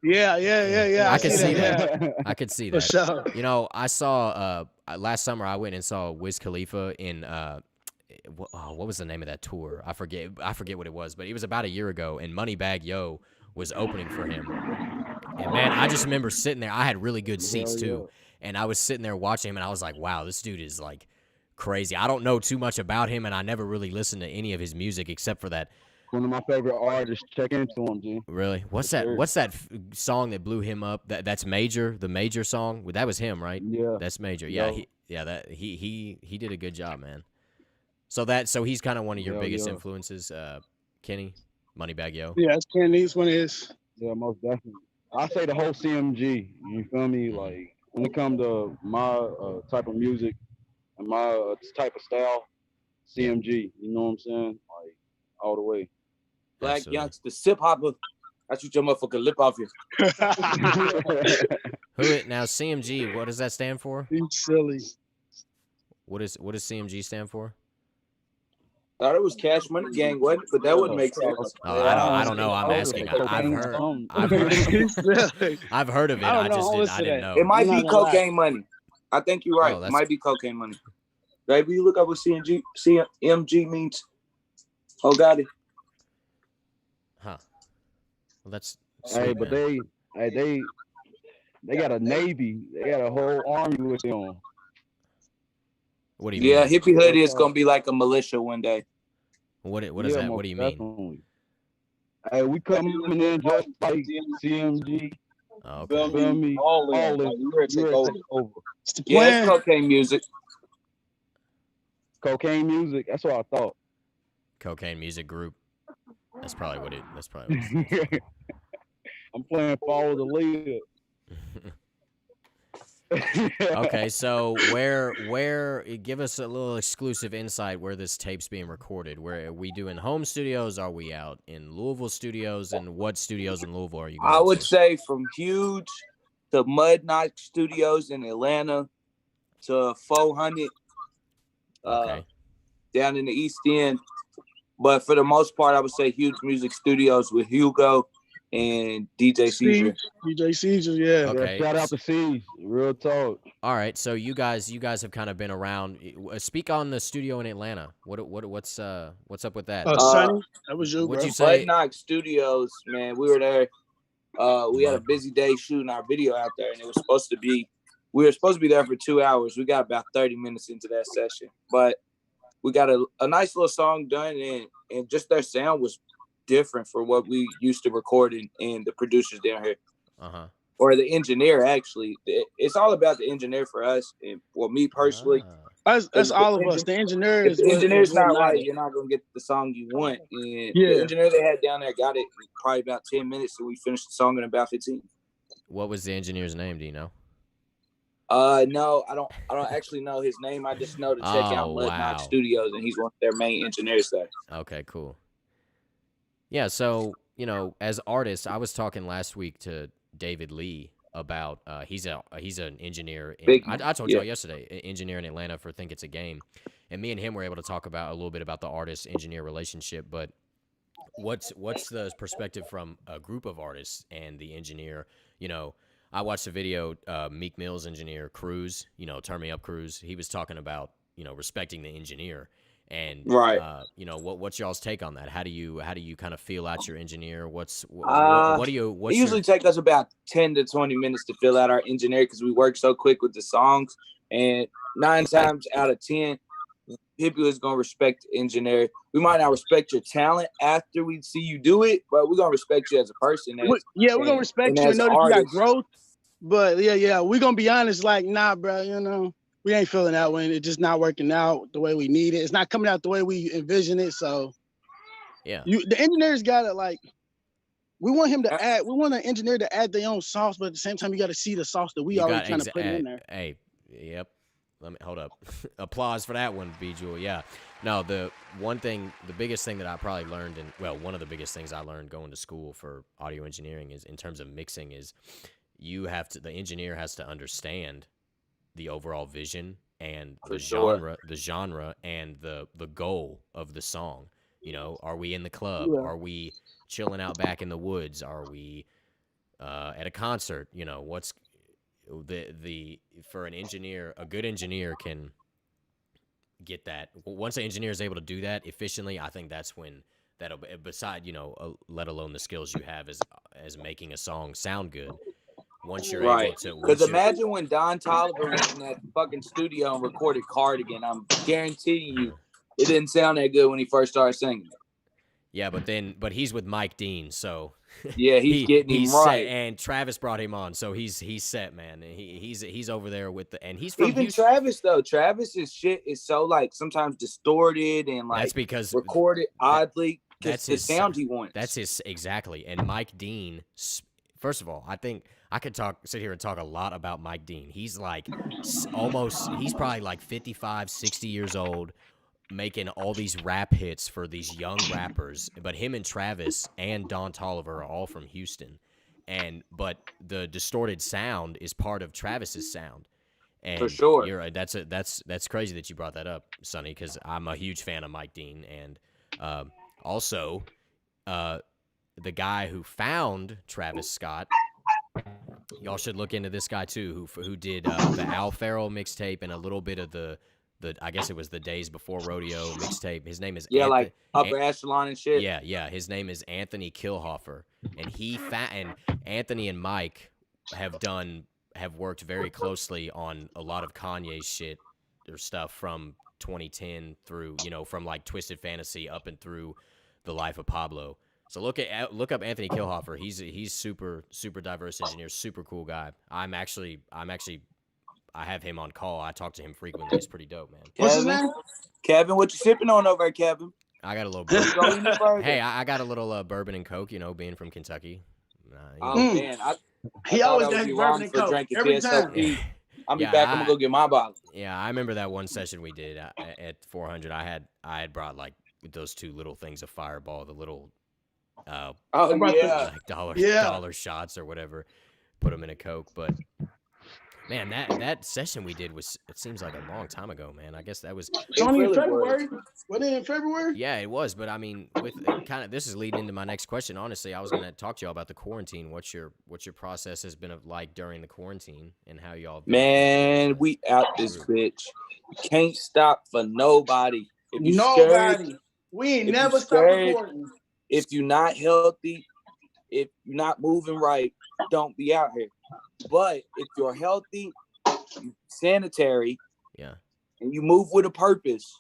Yeah. I can see that. I could see that. For sure. You know, I saw last summer I went and saw Wiz Khalifa in what was the name of that tour? I forget what it was, but it was about a year ago, and Moneybagg Yo was opening for him. And man, I just remember sitting there. I had really good seats too, and I was sitting there watching him, and I was like, wow, this dude is like crazy. I don't know too much about him, and I never really listened to any of his music except for that. One of my favorite artists. Check into him, G. Really? What's that song that blew him up? That's Major, the Major song. That was him, right? Yeah. That's Major. Yeah. He did a good job, man. So he's kind of one of your biggest influences, Kenny, Moneybagg Yo. Yeah, it's Kenny's one of his. Yeah, most definitely. I say the whole CMG. You feel me? Mm-hmm. Like when it comes to my type of music and my type of style, CMG. You know what I'm saying? Like all the way. Black Absolutely. youngster, sip hopper. I shoot your motherfucking lip off you. Now CMG? What does that stand for? You silly. What does CMG stand for? Thought it was Cash Money Gang, wasn't it? But that wouldn't make sense. Oh, I don't know. I'm asking. I've heard of it. I didn't know. It might be Cocaine Money. I think you're right. It might be Cocaine Money. Baby, you look up what CMG means. Oh, got it. Huh. Well, that's sweet, but they got a navy. They got a whole army with them. What do you mean? Yeah, Hippy Hood is gonna be like a militia one day. What is that? What do you mean? Hey, we coming in just like CMG. Oh, okay. Feel me? All in. It's the plan. Yeah, it's cocaine music. Cocaine music. That's what I thought. Cocaine music group. That's probably what it is. I'm playing Follow the Leader. Okay, so where give us a little exclusive insight where this tape's being recorded. Where are we doing home studios? Are we out in Louisville studios? And what studios in Louisville are you going I would to? say from Huge to Mud Knock Studios in Atlanta to 400 down in the East End. But for the most part, I would say Huge Music Studios with Hugo and DJ Caesar. DJ Caesar, yeah. Okay. Shout out to Caesar. Real talk. All right, so you guys have kind of been around. Speak on the studio in Atlanta. What's up with that? Sonny, that was you. What'd you say? Mud Knock Studios, man. We were there. We had a busy day shooting our video out there, and we were supposed to be there for 2 hours. We got about 30 minutes into that session, but we got a nice little song done, and just their sound was different for what we used to record and the producers down here. Or the engineer, actually. It's all about the engineer for us. And well, me personally. That's all of us. The engineer is. If the engineer's not right, you're not going to get the song you want. And the engineer they had down there got it in probably about 10 minutes, and we finished the song in about 15. What was the engineer's name? Do you know? No, I don't actually know his name. I just know to check out Mud Knock Studios, and he's one of their main engineers there. Okay, cool. Yeah, so, as artists, I was talking last week to David Lee about he's an engineer. I told y'all yesterday, an engineer in Atlanta for Think It's a Game. And me and him were able to talk about a little bit about the artist-engineer relationship, but what's the perspective from a group of artists and the engineer? I watched a video, Meek Mill's engineer, Cruz, Turn Me Up Cruz. He was talking about, respecting the engineer. And, Right. What's y'all's take on that? How do you kind of feel out your engineer? What's it usually take us about 10 to 20 minutes to fill out our engineer because we work so quick with the songs. And 9 times out of 10, Hippy is going to respect the engineer. We might not respect your talent after we see you do it, but we're going to respect you as a person. We're going to respect you and know that you got growth. But yeah, we're going to be honest, like, nah, bro, we ain't feeling that one. It's just not working out the way we need it. It's not coming out the way we envision it. So yeah, the engineer's got to, like, we want the engineer to add their own sauce, but at the same time, you got to see the sauce that we already trying to put in there. Hey, yep. Let me hold up. Applause for that one, B. Jewel. Yeah. No, the biggest thing that I probably learned, one of the biggest things I learned going to school for audio engineering is in terms of mixing is the engineer has to understand the overall vision and the genre and the goal of the song. Are we in the club? Yeah. Are we chilling out back in the woods? Are we at a concert? What's for an engineer, a good engineer can get that. Once the engineer is able to do that efficiently, I think that's when that'll, beside, let alone the skills you have as making a song sound good. Once you're able to, because imagine when Don Toliver went in that fucking studio and recorded Cardigan. I'm guaranteeing you, it didn't sound that good when he first started singing it. Yeah, but he's with Mike Dean, so yeah, he's getting him right. Set, and Travis brought him on, so he's set, man. He's over there with and he's from even Houston. Travis though. Travis's shit is so like sometimes distorted and like that's because recorded oddly. That's the sound he wants. That's his exactly. And Mike Dean, first of all, I think I could sit here and talk a lot about Mike Dean. He's like he's probably like 55, 60 years old, making all these rap hits for these young rappers. But him and Travis and Don Toliver are all from Houston. But the distorted sound is part of Travis's sound. And for sure. You're right. That's crazy that you brought that up, Sonny, because I'm a huge fan of Mike Dean. And also, the guy who found Travis Scott, y'all should look into this guy too, who did the Al Farrell mixtape and a little bit of the I guess it was the Days Before Rodeo mixtape. His name is like Upper Echelon and shit. Yeah. His name is Anthony Kilhofer, and and Anthony and Mike have worked very closely on a lot of Kanye's shit or stuff from 2010 through, from like Twisted Fantasy up and through The Life of Pablo. So look up Anthony Kilhofer. He's super diverse engineer, super cool guy. I have him on call. I talk to him frequently. He's pretty dope, man. What's his name? Kevin, what you sipping on over there, Kevin? I got a little bourbon. Hey, I got a little bourbon and Coke, being from Kentucky. Man, he always got bourbon and Coke every time. I'll be back. I'm gonna go get my bottle. Yeah, I remember that one session we did at 400. I had brought like those 2 little things of Fireball, the little like dollar shots or whatever. Put them in a Coke, but. Man, that session we did it seems like a long time ago, man. I guess that was only in February. Was it in February? Yeah, it was. But I mean, with this is leading into my next question. Honestly, I was going to talk to y'all about the quarantine. What's your process has been like during the quarantine and how y'all? Man, we out this bitch. Can't stop for nobody. If you nobody. We ain't never stopped recording. If you're not healthy, if you're not moving right, don't be out here. But if you're healthy, sanitary, and you move with a purpose,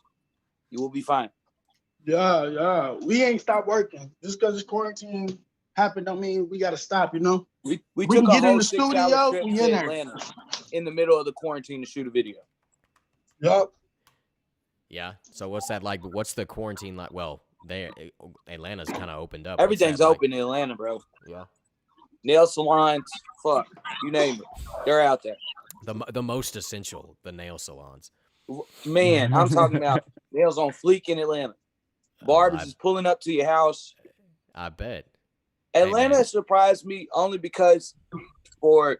you will be fine. Yeah. We ain't stopped working. Just because this quarantine happened don't mean we got to stop, We took can a get whole in the studio. trip We to in there. Atlanta in the middle of the quarantine to shoot a video. Yup. Yeah. So what's that like? What's the quarantine like? Well, Atlanta's kind of opened up. Everything's open in Atlanta, bro. Yeah. Nail salons, fuck, you name it. They're out there. The most essential, the nail salons. Man, I'm talking about nails on fleek in Atlanta. Barbers is pulling up to your house. I bet. Atlanta surprised me only because for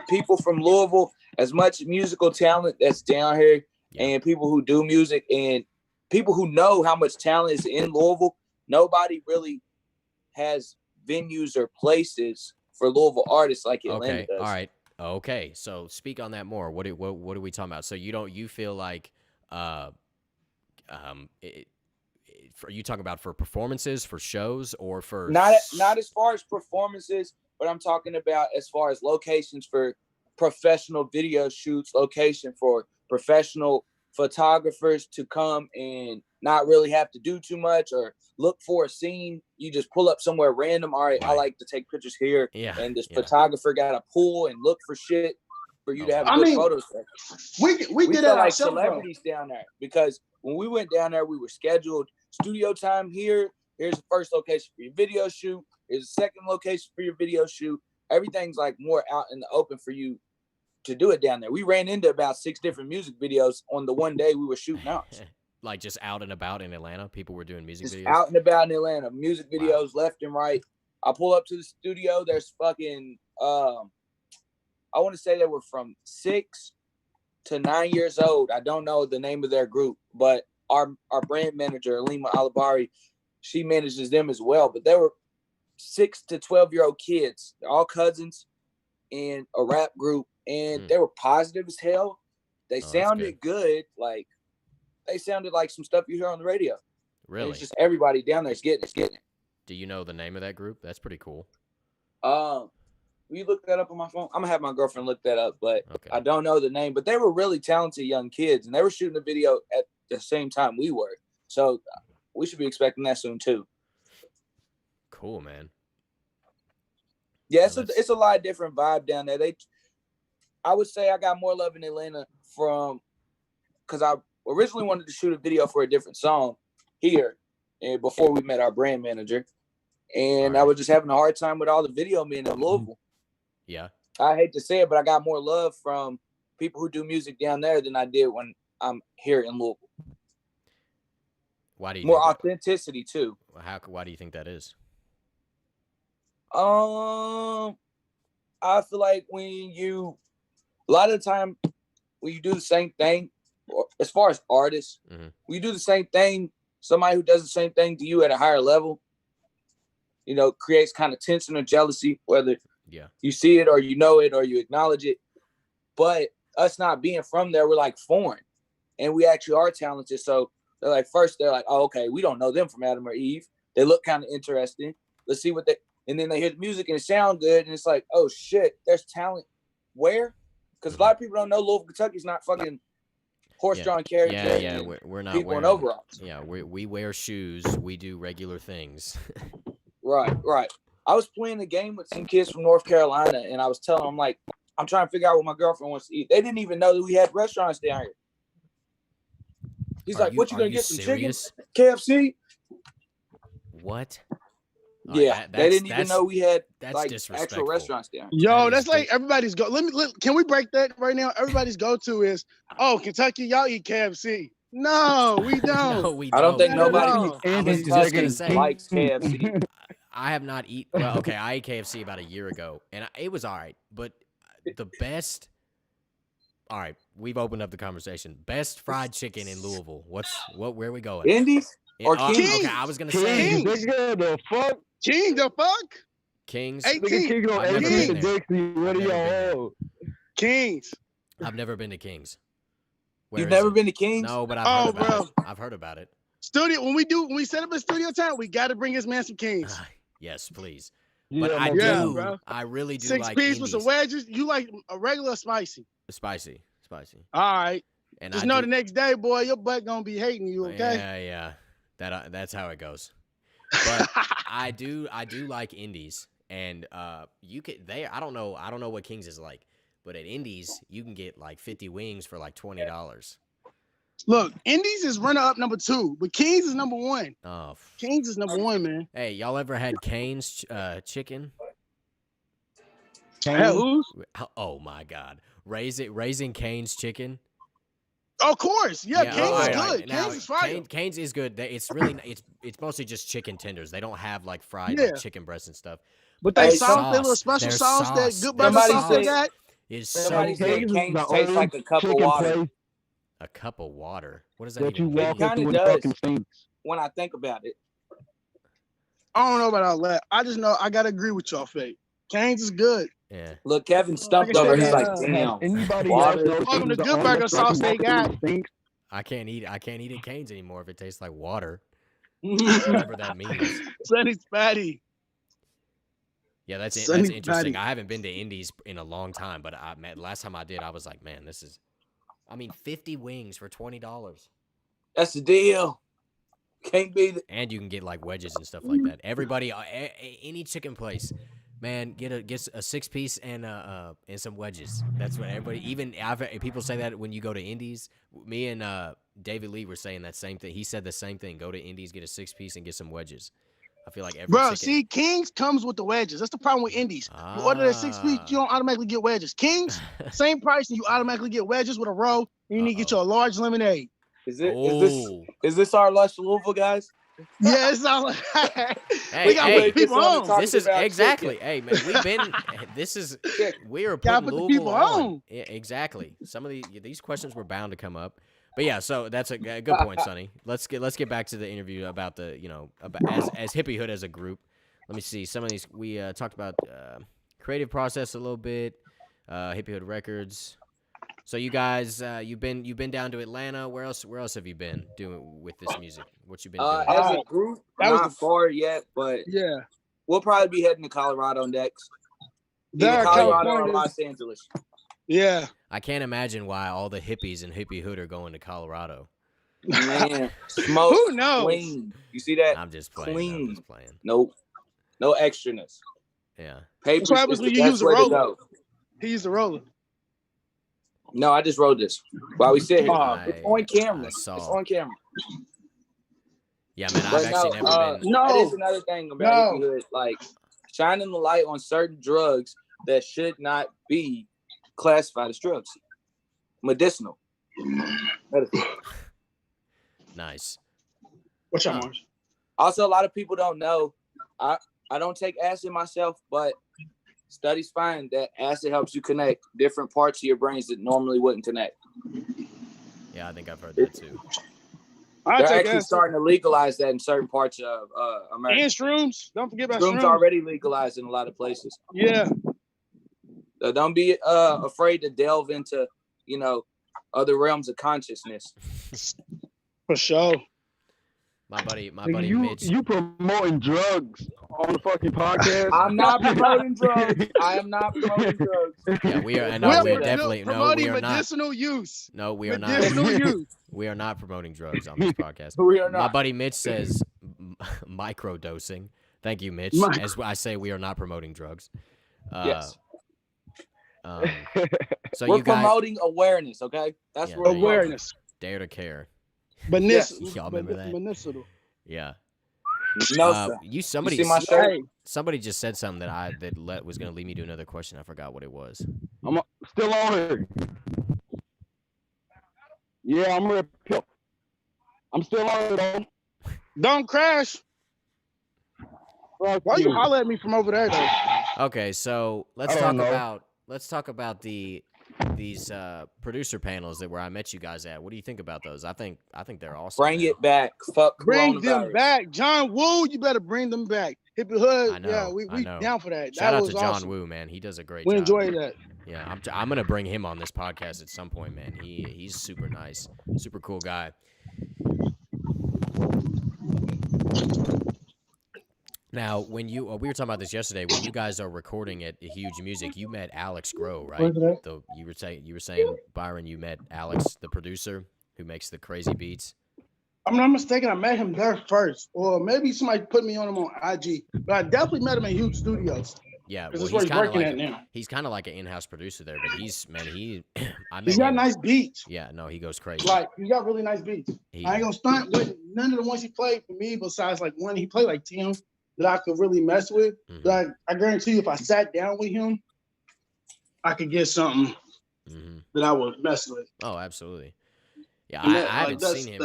people from Louisville, as much musical talent that's down here, and people who do music and people who know how much talent is in Louisville, nobody really has venues or places for Louisville artists like Atlanta does. All right. Okay, so speak on that more. What are we talking about? So you feel like it, are you talking about for performances, for shows, or for Not as far as performances, but I'm talking about as far as locations for professional video shoots, location for professional photographers to come and not really have to do too much or look for a scene. You just pull up somewhere random. All right, I like to take pictures here. Yeah. And this photographer got to pull and look for shit for you to have good photos. We We did felt that like ourselves, celebrities down there, because when we went down there, we were scheduled studio time here. Here's the first location for your video shoot. Here's the second location for your video shoot. Everything's like more out in the open for you to do it down there. We ran into about 6 different music videos on the one day we were shooting out. Like just out and about in Atlanta, people were doing music videos. Out and about in Atlanta, music videos left and right. I pull up to the studio. There's fucking I want to say they were from 6 to 9 years old. I don't know the name of their group, but our brand manager, Alima Alibari, she manages them as well. But they were 6 to 12-year-old kids. They're all cousins in a rap group, and they were positive as hell. They sounded good. Like, they sounded like some stuff you hear on the radio. Really? And it's just everybody down there is getting it. Do you know the name of that group? That's pretty cool. Will you look that up on my phone? I'm gonna have my girlfriend look that up, but I don't know the name. But they were really talented young kids, and they were shooting a video at the same time we were. So we should be expecting that soon too. Cool, man. Yeah, it's a lot of different vibe down there. I would say I got more love in Atlanta because I originally wanted to shoot a video for a different song here, and before we met our brand manager, and I was just having a hard time with all the video men in Louisville. Yeah. I hate to say it, but I got more love from people who do music down there than I did when I'm here in Louisville. Why do you more authenticity too? Why do you think that is? I feel like a lot of the time when you do the same thing, or as far as artists, when you do the same thing, somebody who does the same thing to you at a higher level, creates kind of tension or jealousy, whether you see it or you know it or you acknowledge it. But us not being from there, we're like foreign, and we actually are talented. So they're like, oh, okay, we don't know them from Adam or Eve. They look kind of interesting. Let's see and then they hear the music and it sounds good, and it's like, oh shit, there's talent. Where? Because a lot of people don't know Louisville, Kentucky's not fucking horse-drawn carriage. Yeah, we're not people wearing in overalls. Yeah, we wear shoes. We do regular things. Right. I was playing a game with some kids from North Carolina, and I was telling them, like, I'm trying to figure out what my girlfriend wants to eat. They didn't even know that we had restaurants down here. He's like, what, you going to get some chicken? KFC? What? Yeah, they didn't even know we had like actual restaurants down here. Yo, that's like everybody's can we break that right now? Everybody's go-to is, Kentucky, y'all eat KFC. No, we don't. No, we I don't think nobody likes KFC. I have not eaten. Well, okay, I ate KFC about a year ago, and it was all right. But the best. All right, we've opened up the conversation. Best fried chicken in Louisville. Where are we going? Indy's or King's? Okay, I was gonna say King's. The fuck? King's. 18. What are y'all? King's. I've never been to King's. You've never been to King's? No, but I've heard about it. I've heard about it. Studio, when we set up a studio time, we got to bring his man some Kings. Yes, please. Yeah, but I really do 6 like 6 piece Indies. with some wedges. You like a regular or spicy? Spicy. All right. And just know the next day, boy, your butt gonna be hating you. Okay. Yeah. That's how it goes. But I do like Indies, and I don't know what King's is like, but at Indies you can get like 50 wings for like $20. Look, Indies is runner up number 2, but King's is number 1. Oh, King's is number 1, man. Hey, y'all ever had Cane's chicken? Who's? Oh my God, Raising Cane's chicken. Of course, yeah. Cane's is good. Right. Cane's is fire. Cane's is good. It's really it's mostly just chicken tenders. They don't have like fried like, chicken breasts and stuff. But they sauce, their little special sauce, that good brother sauce they got. Is so good. Cane's tastes like a cup of water. A cup of water. What does that even you mean? walk It kind into of and does when I think about it. I don't know about all that. I just know I gotta agree with y'all, Fate. Cane's is good. Yeah. Look, Kevin stumped Like I over. said, He's like, Has damn. anybody Water. else noticed Welcome to the Good armor Burger striking sauce they got. motherfucker stinks? I can't eat at Cane's anymore if it tastes like water. Whatever that means. Sonny's fatty. Yeah, that's Sonny's interesting. fatty. I haven't been to Indies in a long time, but last time I did, I was like, man, 50 wings for $20. That's the deal. Can't be the And you can get like wedges and stuff like that. Everybody, any chicken place, man, get a 6-piece and some wedges. That's what everybody. Even people say that when you go to Indies. Me and David Lee were saying that same thing. He said the same thing. Go to Indies, get a 6-piece, and get some wedges. I feel like every chicken. See, Kings comes with the wedges. That's the problem with Indies. You order that 6-piece, you don't automatically get wedges. Kings, same price, and you automatically get wedges with a roll. And you need to get you a large lemonade. Is this our Lush Louisville, guys? Yeah, it's all. We gotta put the people on. This is exactly. Hey man, we've been. We are putting put the Louisville people on. on. Yeah, exactly. Some of these questions were bound to come up. But yeah, so that's a good point, Sonny. Let's get back to the interview about as Hippy Hood as a group. Let me see some of these. We talked about creative process a little bit. Hippy Hood Records. So you guys, you've been down to Atlanta. Where else have you been doing with this music? What you been doing? As a group, not far yet, but Yeah, we'll probably be heading to Colorado next. there, Colorado or California. Los Angeles. Yeah, I can't imagine why all the hippies in Hippy Hood are going to Colorado. Man, smoke. Who knows? Clean. You see that? I'm just playing. Clean. I'm just playing. Nope. No extraness. Yeah. Papers what happens is when the you best use a way to roller. go. he used a roller. No, I just wrote this while we sit here. It's on camera. I It's saw. on camera. Yeah, man. But I've actually never been. No. That is another thing about Hippy Hood, like shining the light on certain drugs that should not be classified as drugs. Medicinal. Medicine. Nice. What's up, Mars? Also, a lot of people don't know. I don't take acid myself, but studies find that acid helps you connect different parts of your brains that normally wouldn't connect. Yeah, I think I've heard that too. They're actually starting to legalize that in certain parts of America. And shrooms. Don't forget about Shrooms shrooms. already legalized in a lot of places. Yeah. So don't be afraid to delve into, other realms of consciousness. For sure. My buddy you, Mitch. You promoting drugs on the fucking podcast? I'm not promoting drugs. I am not promoting drugs. Yeah, we are. No, we are definitely promoting we are medicinal not. use. No, we are medicinal not. use. We are not promoting drugs on this podcast. We are not. My buddy Mitch says micro dosing. Thank you, Mitch. As I say, we are not promoting drugs. Yes. So we're you guys promoting awareness, okay? That's what awareness. Dare to care. Y'all remember that? Medicinal. Yeah. No, sir. Somebody You see my shirt? Somebody just said something that was going to lead me to another question. I forgot what it was. I'm still on here. Yeah, I'm ready. I'm still on here, though. Don't crash. Why you holler at me from over there, though? Okay, so let's talk about these producer panels that where I met you guys at. What do you think about those? I think they're awesome. Bring it back. Fuck bring them back. John Woo, you better bring them back. Hippy Hood, I know, yeah, we down for that. Shout out was to John awesome. Woo, man. He does a great We job. enjoy that. Yeah, I'm gonna bring him on this podcast at some point, man. He's super nice, super cool guy. Now, when we were talking about this yesterday, when you guys are recording at Huge Music, you met Alex Groh, right? You were saying, Byron, you met Alex, the producer who makes the crazy beats. I'm not mistaken. I met him there first, or maybe somebody put me on him on IG. But I definitely met him in Huge Studios. Yeah, well, he's kind of like he's kind of like an in-house producer there, but he's got nice beats. Yeah, no, he goes crazy. Like he got really nice beats. I ain't gonna stunt with none of the ones he played for me, besides like one he played like 10 that I could really mess with. Mm-hmm. But I guarantee you, if I sat down with him, I could get something that I would mess with. Oh, absolutely. Yeah, I haven't seen him.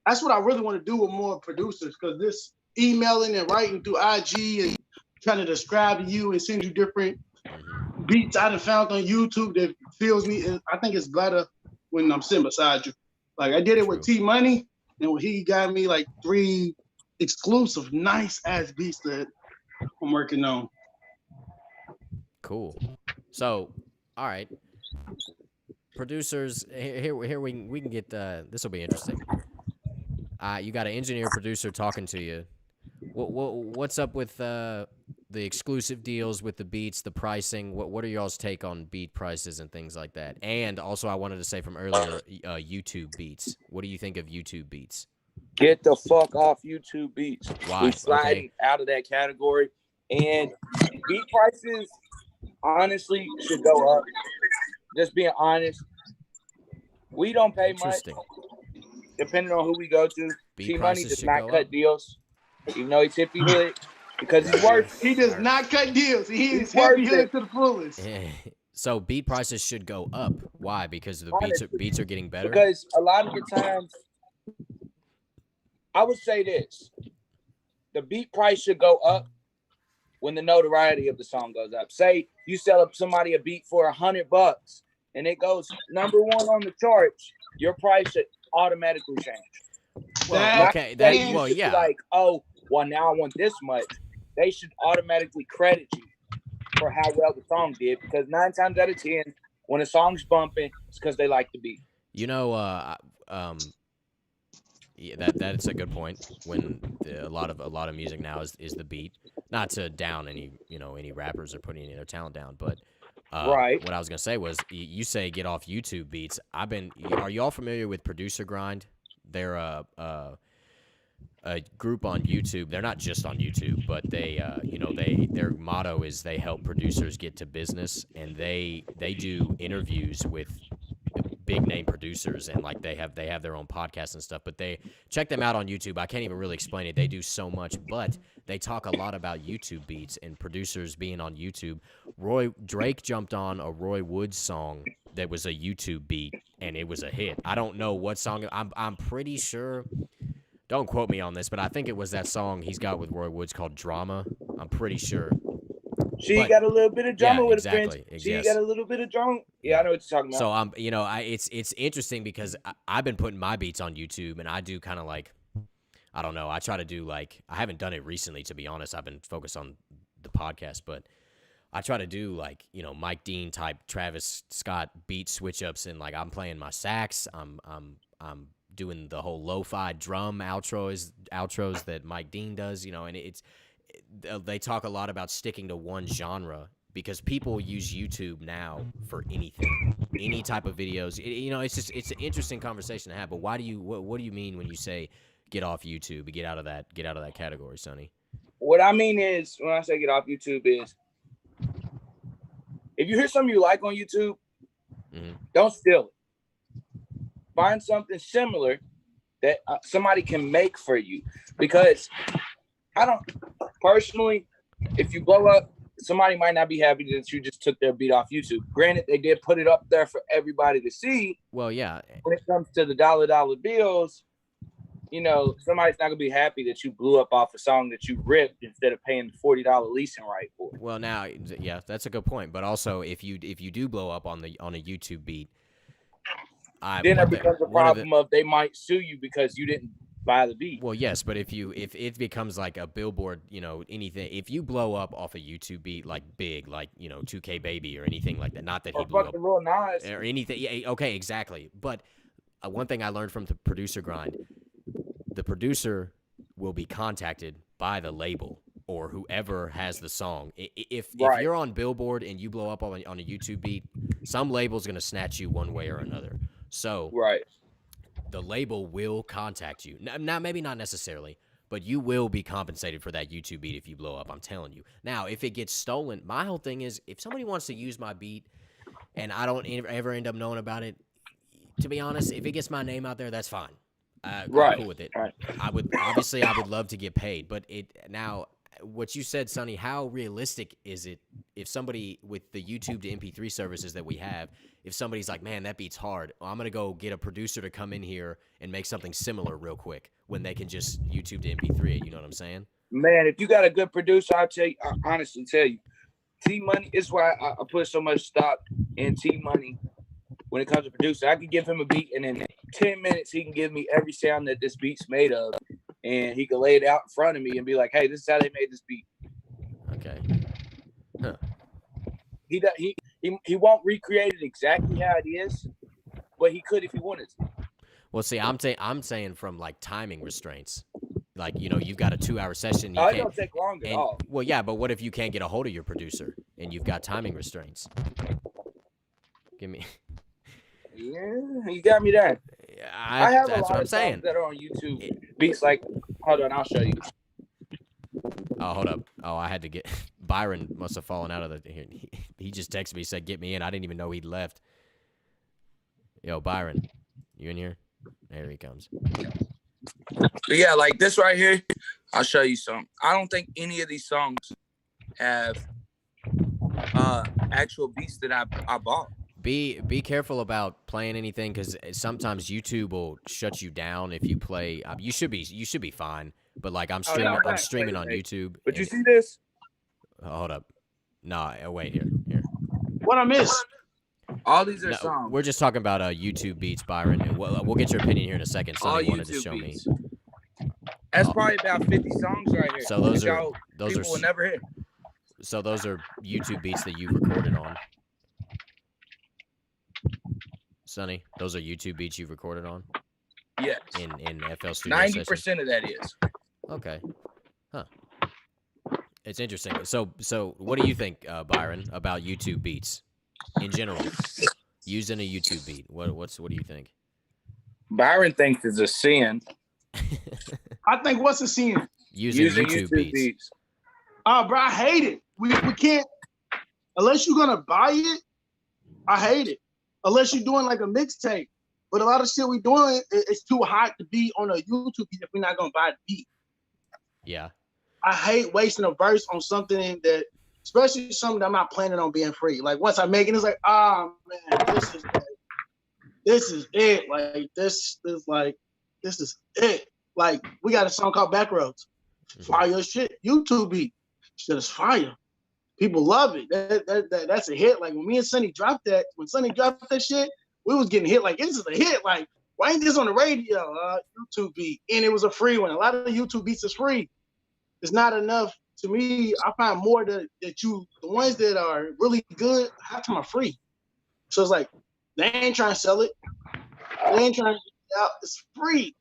That's what I really want to do with more producers, because this emailing and writing through IG and trying to describe to you and send you different beats I done found on YouTube that feels me. I think it's better when I'm sitting beside you. Like I did it with T Money, and when he got me like 3 exclusive nice ass beats that I'm working on. Cool. So, all right, producers. Here we can get. This will be interesting. You got an engineer producer talking to you. What's up with the exclusive deals with the beats, the pricing? What are y'all's take on beat prices and things like that? And also, I wanted to say from earlier, YouTube beats. What do you think of YouTube beats? Get the fuck off YouTube beats. Why? We sliding out of that category, and beat prices honestly should go up. Just being honest, we don't pay much. Depending on who we go to, T Money does not cut deals, even though he's Hippy Hood, because he's worth. He does not cut deals. He's Hippy Hood to the fullest. So beat prices should go up. Why? Because the beats are getting better. Because a lot of the times, I would say this: the beat price should go up when the notoriety of the song goes up. Say you sell up somebody a beat for $100 and it goes #1 on the charts, your price should automatically change. Well, okay, yeah. Like, oh, well, now I want this much. They should automatically credit you for how well the song did, because 9 times out of 10, when a song's bumping, it's because they like the beat. You know, yeah, that's a good point. When a lot of music now is the beat. Not to down any rappers or putting any of their talent down, but right. What I was gonna say was, you say get off YouTube beats. Are y'all familiar with Producer Grind? They're a group on YouTube. They're not just on YouTube, but their motto is they help producers get to business, and they do interviews with big name producers, and like they have their own podcasts and stuff. But they check them out on YouTube. I can't even really explain it. They do so much, but they talk a lot about YouTube beats and producers being on YouTube. Drake jumped on a Roy Woods song that was a YouTube beat, and it was a hit. I don't know what song. I'm pretty sure. Don't quote me on this, but I think it was that song he's got with Roy Woods called Drama. I'm pretty sure. She got a little bit of drama with a friend. She Yes. got a little bit of drama. Yeah, I know what you're talking about. So it's interesting because I've been putting my beats on YouTube, and I do kind of like, I don't know. I try to do like, I haven't done it recently, to be honest. I've been focused on the podcast, but I try to do like, Mike Dean type, Travis Scott beat switch ups, and like I'm playing my sax. I'm doing the whole lo-fi drum outros that Mike Dean does, and they talk a lot about sticking to one genre, because people use YouTube now for anything, any type of videos. It's an interesting conversation to have. But what do you mean when you say get off YouTube, get out of that category, Sonny? What I mean is, when I say get off YouTube, is if you hear something you like on YouTube, don't steal it. Find something similar that somebody can make for you, because I don't personally, if you blow up, somebody might not be happy that you just took their beat off YouTube. Granted, they did put it up there for everybody to see. Well, yeah. When it comes to the dollar bills, somebody's not gonna be happy that you blew up off a song that you ripped instead of paying the $40 leasing right for. Well, now, yeah, that's a good point. But also, if you do blow up on a YouTube beat, then there becomes a problem of they might sue you because you didn't buy the beat. Well, yes, but if it becomes like a billboard, anything, if you blow up off a YouTube beat like big, like 2K Baby or anything like that, not that he blew up real nice or anything. Yeah, okay, exactly. But one thing I learned from the Producer Grind, the producer will be contacted by the label or whoever has the song. If you're on Billboard and you blow up on a YouTube beat, some label's gonna snatch you one way or another. So the label will contact you. Now, maybe not necessarily, but you will be compensated for that YouTube beat if you blow up. I'm telling you. Now, if it gets stolen, my whole thing is, if somebody wants to use my beat and I don't ever end up knowing about it, to be honest, if it gets my name out there, that's fine. I'm cool with it. Right. I would love to get paid, but now, what you said, Sonny, how realistic is it if somebody with the YouTube to MP3 services that we have, if somebody's like, man, that beat's hard, I'm going to go get a producer to come in here and make something similar real quick when they can just YouTube to MP3 it, you know what I'm saying? Man, if you got a good producer, I honestly tell you, T Money is why I put so much stock in T Money when it comes to producer. I could give him a beat, and in 10 minutes, he can give me every sound that this beat's made of. And he could lay it out in front of me and be like, hey, this is how they made this beat. Okay. Huh. he won't recreate it exactly how it is, but he could if he wanted to. Well, see, I'm saying from like timing restraints. Like, you've got a 2-hour session. You Oh, it can't. don't take long at And all. well, yeah, but what if you can't get a hold of your producer and you've got timing restraints? Give me. Yeah, you got me there. I have That's a what lot I'm of saying. songs that are on YouTube. Beats like, hold on, I'll show you. Oh, hold up. Oh, I had to get. Byron must have fallen out of the. He just texted me, said, "Get me in." I didn't even know he'd left. Yo, Byron, you in here? There he comes. But yeah, like this right here, I'll show you some. I don't think any of these songs have actual beats that I bought. Be careful about playing anything, because sometimes YouTube will shut you down if you play. You should be fine. But like I'm streaming on YouTube. But you see this? Hold up. No, wait here. What I miss? All these are songs. We're just talking about YouTube beats, Byron. And we'll get your opinion here in a second. Sonny wanted to show beats. me. That's probably about 50 songs right here. So those are people will never hear. So those are YouTube beats that you've recorded on. Sonny, those are YouTube beats you've recorded on? Yes. In FL Studio 90% of that is. Okay. Huh. It's interesting. So what do you think, Byron, about YouTube beats in general? Using a YouTube beat. What do you think? Byron thinks it's a sin. I think what's a sin? Using YouTube beats. Oh, bro, I hate it. We can't, unless you're gonna buy it. I hate it. Unless you're doing like a mixtape. But a lot of shit we doing, it's too hot to be on a YouTube beat if we're not gonna buy the beat. Yeah. I hate wasting a verse on something that, especially something that I'm not planning on being free. Like once I make it, it's like, man, this is it. Like this is it. Like we got a song called Backroads. Fire shit. YouTube beat. Shit is fire. People love it. That's a hit. Like when me and Sonny dropped that, shit, we was getting hit. Like this is a hit. Like why ain't this on the radio? YouTube beat, and it was a free one. A lot of the YouTube beats is free. It's not enough to me. I find more the ones that are really good, half of them are free. So it's like they ain't trying to sell it. They ain't trying to get it out. It's free.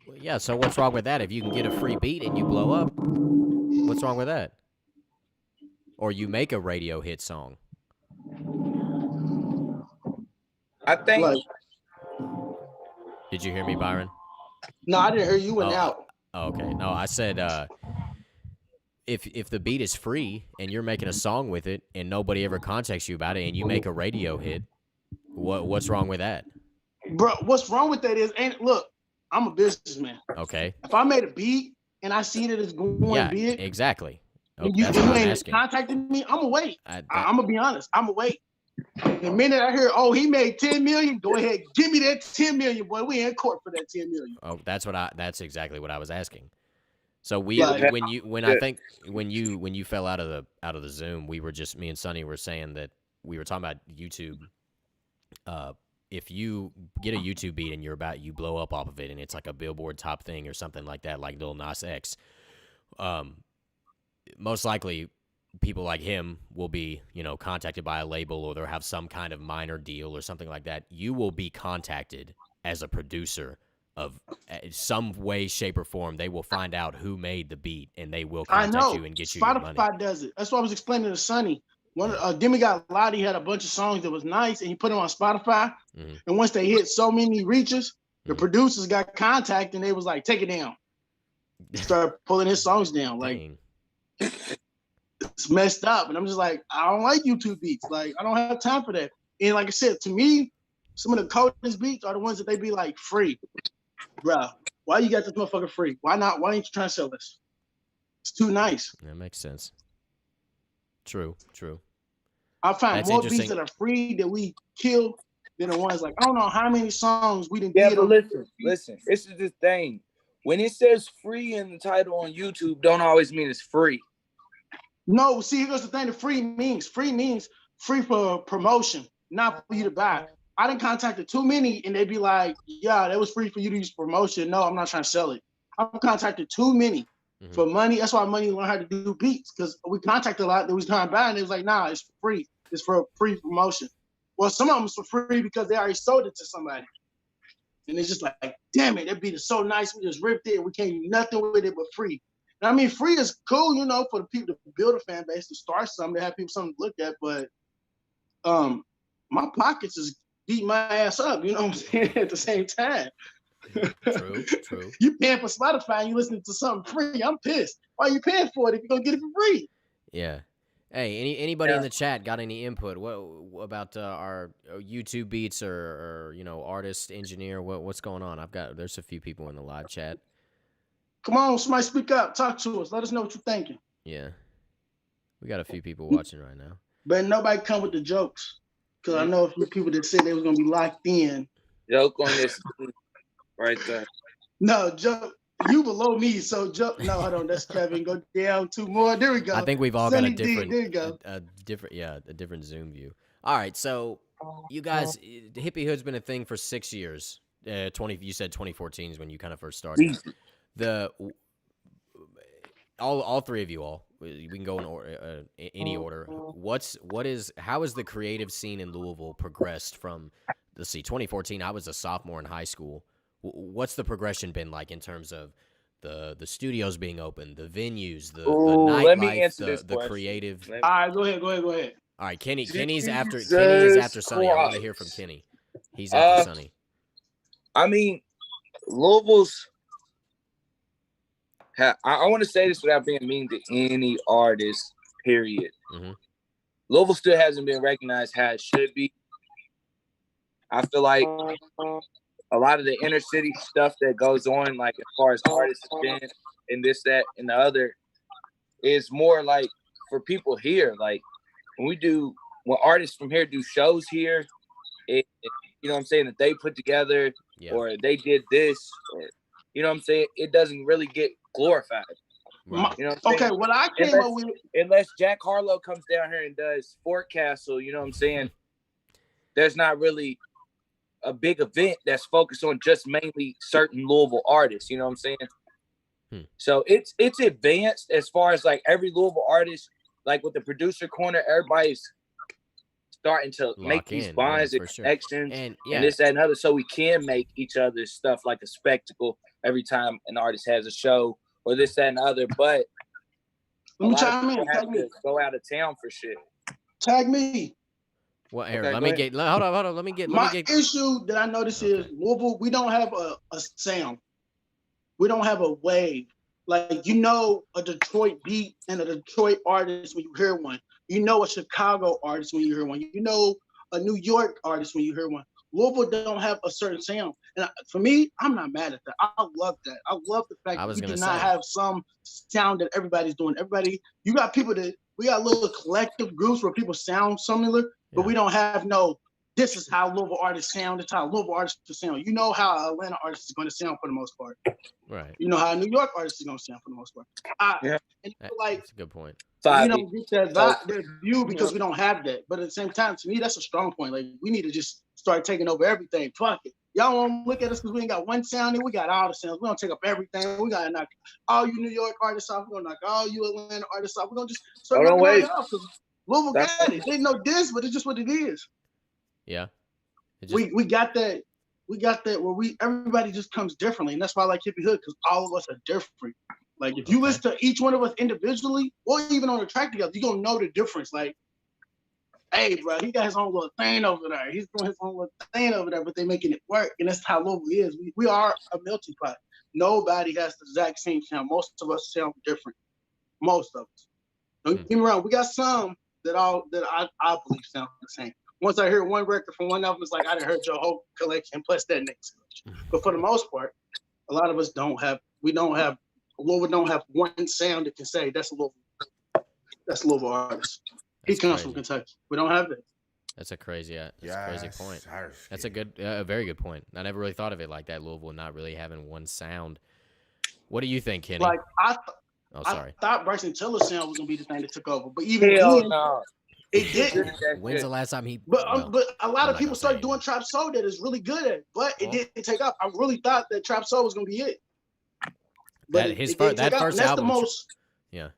Well, yeah. So what's wrong with that? If you can get a free beat and you blow up, what's wrong with that? Or you make a radio hit song. I think. Like, did you hear me, Byron? No, I didn't hear you went out. Oh, okay. No, I said if the beat is free and you're making a song with it and nobody ever contacts you about it and you make a radio hit, what's wrong with that? Bro, what's wrong with that is, and look, I'm a businessman. Okay. If I made a beat and I see that it's going big, exactly. And you ain't contacting me, I'm gonna wait. I'm gonna be honest. I'm gonna wait. The minute I hear, he made 10 million, go ahead, give me that 10 million, boy. We in court for that 10 million. Oh, that's exactly what I was asking. So when you fell out of the Zoom, we were just, me and Sonny were saying that we were talking about YouTube. If you get a YouTube beat and you blow up off of it and it's like a Billboard top thing or something like that, like Lil Nas X, most likely people like him will be, contacted by a label, or they'll have some kind of minor deal or something like that. You will be contacted as a producer of some way, shape, or form. They will find out who made the beat and they will contact you and get you your money. Spotify does it. That's what I was explaining to Sonny. Demigod Lottie had a bunch of songs that was nice and he put them on Spotify. Mm-hmm. And once they hit so many reaches, the producers got contacted and they was like, take it down. Start pulling his songs down. Like, it's messed up. And I'm just like, I don't like YouTube beats. Like, I don't have time for that. And like I said, to me, some of the coldest beats are the ones that they be like free. Bro, why you got this motherfucker free? Why not? Why ain't you trying to sell this? It's too nice. That makes sense. True. I find more beats that are free that we kill than the ones like, I don't know how many songs we didn't get. But listen, this is the thing. When it says free in the title on YouTube, don't always mean it's free. No, see, here's the thing that free means free for promotion, not for you to buy. I done contacted too many and they be like, yeah, that was free for you to use promotion. No, I'm not trying to sell it. I've contacted too many for money. That's why Money learned how to do beats, because we contacted a lot that was trying to buy, and it was like, nah, it's free. It's for free promotion. Well, some of them is for free because they already sold it to somebody. And it's just like, damn it, that beat is so nice. We just ripped it. We can't do nothing with it but free. And I mean, free is cool, you know, for the people to build a fan base, to start something, to have people something to look at. But my pockets is beating my ass up, you know what I'm saying, at the same time. True. You paying for Spotify and you listening to something free. I'm pissed. Why are you paying for it if you're going to get it for free? Yeah. Hey, anybody in the chat got any input? What about our YouTube beats or you know, artist, engineer? What's going on? There's a few people in the live chat. Come on, somebody speak up. Talk to us. Let us know what you're thinking. Yeah. We got a few people watching right now. But nobody come with the jokes. Because I know a few people that said they was going to be locked in. Joke on this right there. No, joke. You below me, so joke. No, hold on. That's Kevin. Go down 2 more. There we go. I think we've all got a different, there you go. a different Zoom view. All right, so you guys, Hippy Hood's been a thing for 6 years. You said 2014 is when you kind of first started. All three of you all. We can go in any order. How has the creative scene in Louisville progressed from? Let's see, 2014. I was a sophomore in high school. What's the progression been like in terms of the studios being open, the venues, the nightlife, the creative? All right, go ahead. All right, Kenny is after Sonny. I want to hear from Kenny. He's after Sonny. I mean, Louisville's. I want to say this without being mean to any artist. Period. Mm-hmm. Louisville still hasn't been recognized how it should be. I feel like a lot of the inner city stuff that goes on, like as far as artists been and this, that, and the other, is more like for people here. Like when artists from here do shows here, you know what I'm saying, that they put together, or they did this, or you know what I'm saying, it doesn't really get glorified. Right. You know what I'm saying? What I came up with, unless Jack Harlow comes down here and does Fort Castle, you know what I'm saying, there's not really a big event that's focused on just mainly certain Louisville artists, you know what I'm saying? So it's advanced as far as like every Louisville artist, like with the producer corner, everybody's starting to make these bonds and connections and this, that, and other, so we can make each other's stuff like a spectacle every time an artist has a show or this, that, and the other. But let me chime in. Have to go out of town for shit. Tag me. Well, here, hold on. Let me get. Issue that I notice is Louisville, we don't have a sound. We don't have a wave. Like, you know, a Detroit beat and a Detroit artist when you hear one. You know a Chicago artist when you hear one. You know a New York artist when you hear one. Louisville don't have a certain sound. And for me, I'm not mad at that. I love that. I love the fact that we do not have some sound that everybody's doing. You got people we got little collective groups where people sound similar, but we don't have this is how Louisville artists sound. It's how Louisville artists sound. You know how an Atlanta artist is going to sound for the most part. Right. You know how a New York artist is going to sound for the most part. And that's a good point. We don't get that view because we don't have that. But at the same time, to me, that's a strong point. Like, we need to just start taking over everything. Fuck it. Y'all want to look at us because we ain't got one sound and we got all the sounds. We don't take up everything. We got to knock all you New York artists off. We're going to knock all you Atlanta artists off. We're going to just start knocking off because Louisville got it. They know this, but it's just what it is. Yeah. We got that. We got that where everybody just comes differently. And that's why I like Hippy Hood, because all of us are different. Like, if you listen to each one of us individually, or even on a track together, you're going to know the difference. Like, hey, bro, he got his own little thing over there. He's doing his own little thing over there, but they're making it work. And that's how Louisville is. We are a melting pot. Nobody has the exact same sound. Most of us sound different. Most of us. Don't get me wrong. We got some that I believe sound the same. Once I hear one record from one of them, it's like I done heard your whole collection plus that next collection. But for the most part, a lot of us Louisville don't have one sound that can say that's a Louisville artist. He comes from Kentucky. We don't have that. That's a crazy point. That's a very good point. I never really thought of it like that. Louisville not really having one sound. What do you think, Kenny? Like I thought Bryson Tiller's sound was gonna be the thing that took over, but even it didn't. When's the last time he? But a lot of people started doing trap soul that is really good at it, but it didn't take off. I really thought that trap soul was gonna be it. but That his it didn't take that off. first And that's the album, most yeah,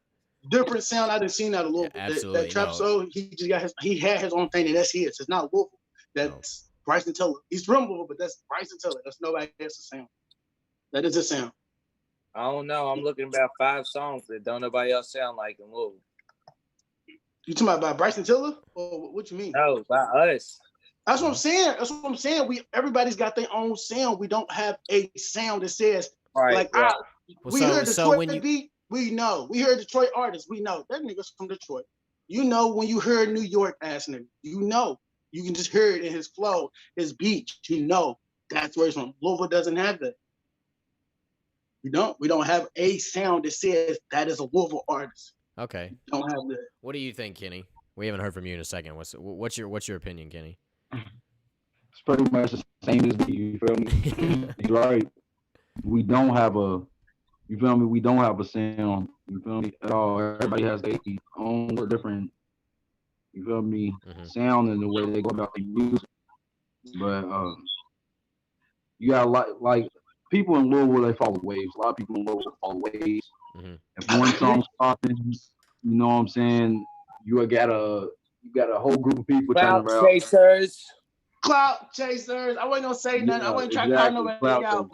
different sound I done seen out of yeah, Louisville. That absolutely trap no, soul, he just got he had his own thing, and that's his. It's not Louisville. no. That's Bryson Tiller. He's from Louisville, but that's Bryson Tiller. That's nobody else's sound. That is his sound. I don't know. I'm looking about 5 songs that don't nobody else sound like in Louisville. You talking about Bryson Tiller? Or what you mean? No, by us. That's what I'm saying. That's what I'm saying. Everybody's got their own sound. We don't have a sound that says Right. Right. Well, we heard so Detroit when you beat. We know. We heard Detroit artists. We know that nigga's from Detroit. You know when you heard New York ass nigga. You know. You can just hear it in his flow, his beat. You know that's where he's from. Louisville doesn't have that. We don't. We don't have a sound that says that is a Louisville artist. okay, We don't have that. what do you think, Kenny? We haven't heard from you in a second. What's your opinion, Kenny? It's pretty much the same as me. You feel me? You're right. We don't have a. You feel me? We don't have a sound. You feel me? At all. Everybody has their own little different. You feel me? Sound and the way they go about the music. But you got like people in Louisville, they follow waves. A lot of people in Louisville follow waves. If one song's popping, you know what I'm saying? You got a whole group of people trying to Clout chasers. Clout chasers. I wasn't gonna say nothing. I Yeah, wasn't trying to call exactly. nobody out,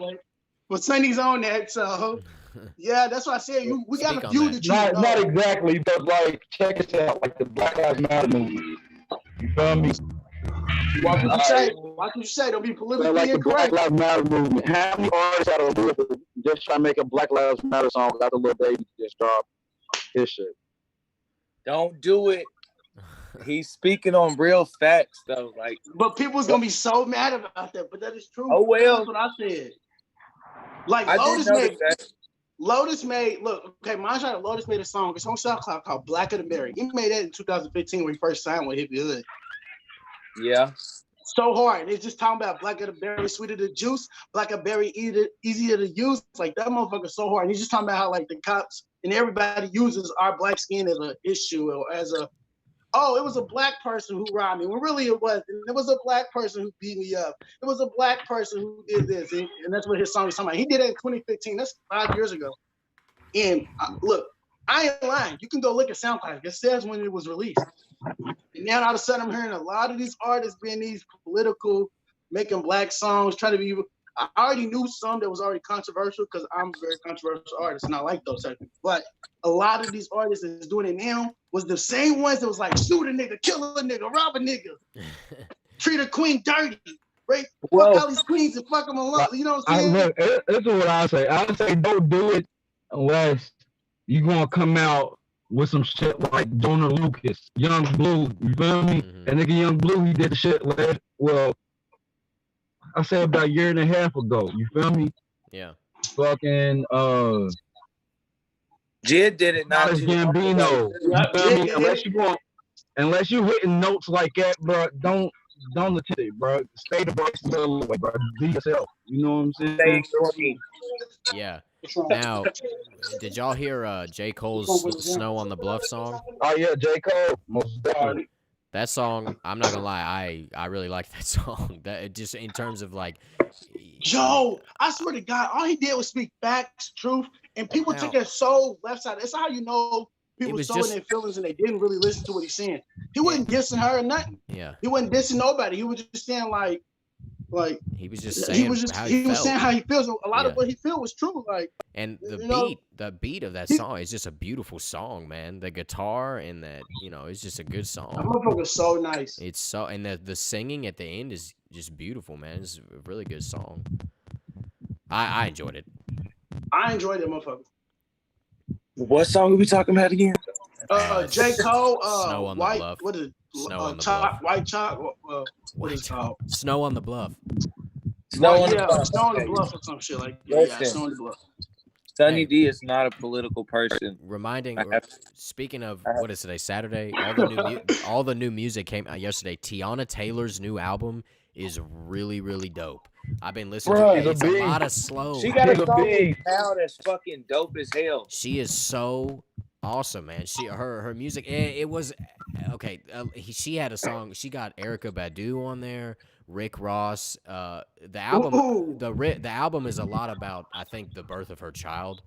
but Sonny's on that, so yeah, that's why I said we got Speak a on few that. that you know. Not exactly, but like check this out, like the Black Lives Matter movement. You feel me? Watch what you say. Watch what you say. Don't be politically Like the Black incorrect. Lives Matter movement. How many artists out of Louisville just try to make a Black Lives Matter song after Lil Baby just dropped his shit? Don't do it. He's speaking on real facts though. Like, But people's gonna be so mad about that. But that is true. Oh, well. That's what I said. Like I Lotus did notice made. that. Lotus made. Look, okay, Lotus made a song. It's on SoundCloud called "Black of the Berry." He made that in 2015 when he first signed with Hippy Hood. Yeah. So hard. It's just talking about black of the berry, sweeter the juice, black of berry, easier to use. Like that motherfucker so hard. And he's just talking about how like the cops and everybody uses our black skin as an issue or as a, oh, it was a black person who robbed me. When really it wasn't. It was a black person who beat me up. It was a black person who did this. And that's what his song is talking about. He did it in 2015. That's 5 years ago. And look, I ain't lying. You can go look at SoundCloud. It says when it was released. And now all of a sudden I'm hearing a lot of these artists being these political, making black songs, trying to be. I already knew some that was already controversial because I'm a very controversial artist and I like those type of things. But a lot of these artists that's doing it now was the same ones that was like shoot a nigga, kill a nigga, rob a nigga, treat a queen dirty, right? Fuck all these queens and fuck them alone. You know what I'm saying? Look, this is what I say. I say don't do it unless you're gonna come out with some shit like Jonah Lucas, Young Blue. You feel me? That nigga Young Blue, he did the shit I said about a year and a half ago. You feel me? Yeah. Fucking Jid did it not too long ago. Gambino. You feel me? Unless you hitting notes like that, bro, don't attempt it, bro. Stay the box middle way, bro. Be yourself. You know what I'm saying? Stay green. Yeah. Now, did y'all hear J. Cole's "Snow on the Bluff" song? Oh yeah, J. Cole, most definitely. That song, I'm not gonna lie, I really like that song. That just in terms of like, Joe, I swear to God, all he did was speak facts, truth, and people took it so left side. That's how you know people was so in just- their feelings and they didn't really listen to what he's saying. He wasn't dissing her or nothing. yeah, He wasn't dissing nobody. He was just saying like he was just saying how he was felt. saying how he feels. A lot of what he felt was true. Like, And you know, the beat of that song is just a beautiful song, man. The guitar and that, it's just a good that song. motherfucker's so nice. It's so, and the singing at the end is just beautiful, man. It's a really good song. I enjoyed it. I enjoyed that motherfucker. What song are we talking about again? J. Cole, Snow on the white, Bluff. what is it? Snow on the Chalk, Bluff. white chalk. What is it called? Snow on the Bluff. Snow on the Bluff. Snow on the Okay. Bluff or some shit like that. Yeah, Listen. Snow on the Bluff. Sunny D is not a political person. Speaking of, what is today, Saturday? All the new music came out yesterday. Tiana Taylor's new album is really, really dope. I've been listening to it. It's a lot of slow. She got a song now that's fucking dope as hell. She is so awesome, man. Her music. It was okay. She had a song. She got Erykah Badu on there. Rick Ross. The album. The album is a lot about, I think, the birth of her child.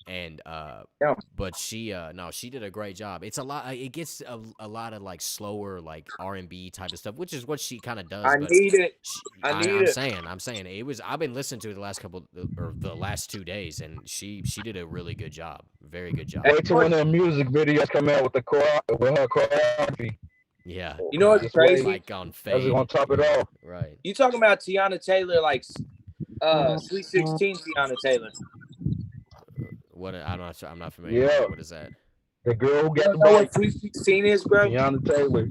And Yeah. but she no, she did a great job. It's a lot. It gets a lot of like slower like R&B type of stuff, which is what she kind of does. I But need it. she, I need I'm it. saying, it was. I've been listening to it the last couple or the last 2 days, and she did a really good job, very good job. Wait till when the music videos come out with with her choreography. Yeah, You know what's Just crazy? wait. like on That's fade. gonna top it off. Right. You talking about Tiana Taylor, like Sweet 16 Tiana Taylor? What I'm not familiar with Yeah, that. What is that? the girl who You got don't the know what bike, Sweet 16 is, bro? Tiana Taylor.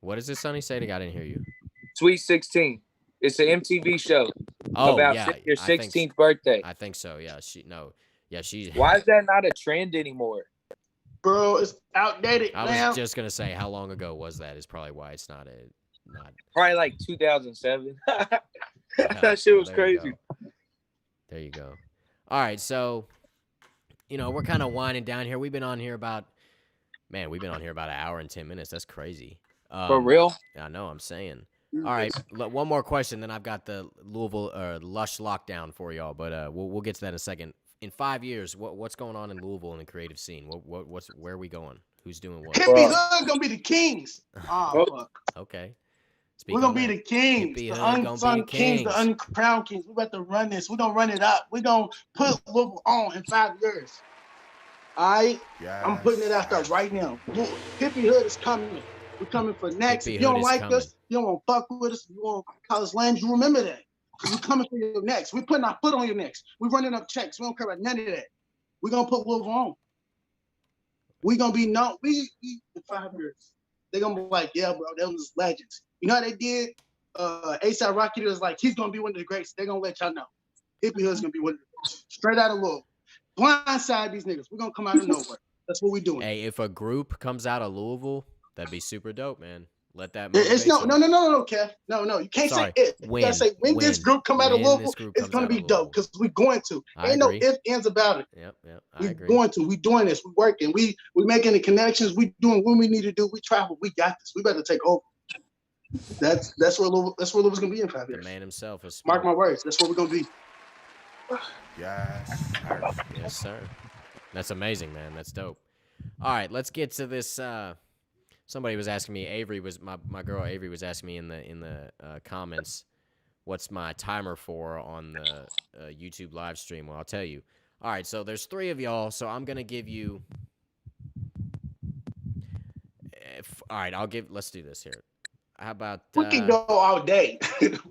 What is this, Sonny? Say it again. I didn't hear you. Sweet 16. It's an MTV show Oh about yeah, your I think 16th birthday. I think so. Yeah, she's. Why is that not a trend anymore? Bro, it's outdated I now. was just gonna say, how long ago was that? Is probably why it's not. Probably like 2007. Yeah, That shit was there you crazy. go. There you go. All right, so we're kind of winding down here. We've been on here about an hour and 10 minutes. That's crazy. For real? I know. I'm saying. All right, one more question, then I've got the Louisville Lush lockdown for y'all. But we'll get to that in a second. In 5 years, what's going on in Louisville in the creative scene? Where are we going? Who's doing what? Hippy Hood gonna be the kings. Oh, fuck. Okay. We're gonna be the kings, Hippy the Hood unsung kings, the uncrowned kings. We're about to run this. We're gonna run it up. We're gonna put Louisville on in 5 years. All right? Yes. I'm putting it out there right now. Hippy Hood is coming. We're coming for next. Hippy if you don't Hood is like coming. us, you don't want to fuck with us, you want to call us lame, you remember that. Because we're coming for your necks. We're putting our foot on your necks. We're running up checks. We don't care about none of that. We're going to put Louisville on. We're going to be known. We in 5 years. They're going to be like, yeah, bro, that was legends. You know how they did? A$AP Rocky was like, he's going to be one of the greats. They're going to let y'all know. Hippy Hood's going to be one of the straight out of Louisville. Blindside these niggas. We're going to come out of nowhere. That's what we're doing. Hey, if a group comes out of Louisville, that'd be super dope, man. Let that it's no, Kev. No. You can't say it. You gotta say when this group come out of Louisville, it's gonna be dope because we're going to. Ain't no ifs, ands about it. Yep. We're going to. We doing this. We working. We making the connections. We doing what we need to do. We travel. We got this. We better take over. That's where Louisville's gonna be in 5 years. The man himself is. Mark my words. That's where we're gonna be. Yes, sir. That's amazing, man. That's dope. All right, let's get to this. Somebody was asking me. Avery was my girl. Avery was asking me in the comments, what's my timer for on the YouTube live stream? Well, I'll tell you. All right, so there's 3 of y'all, so I'm gonna give you. All right, let's do this here. How about we can go all day?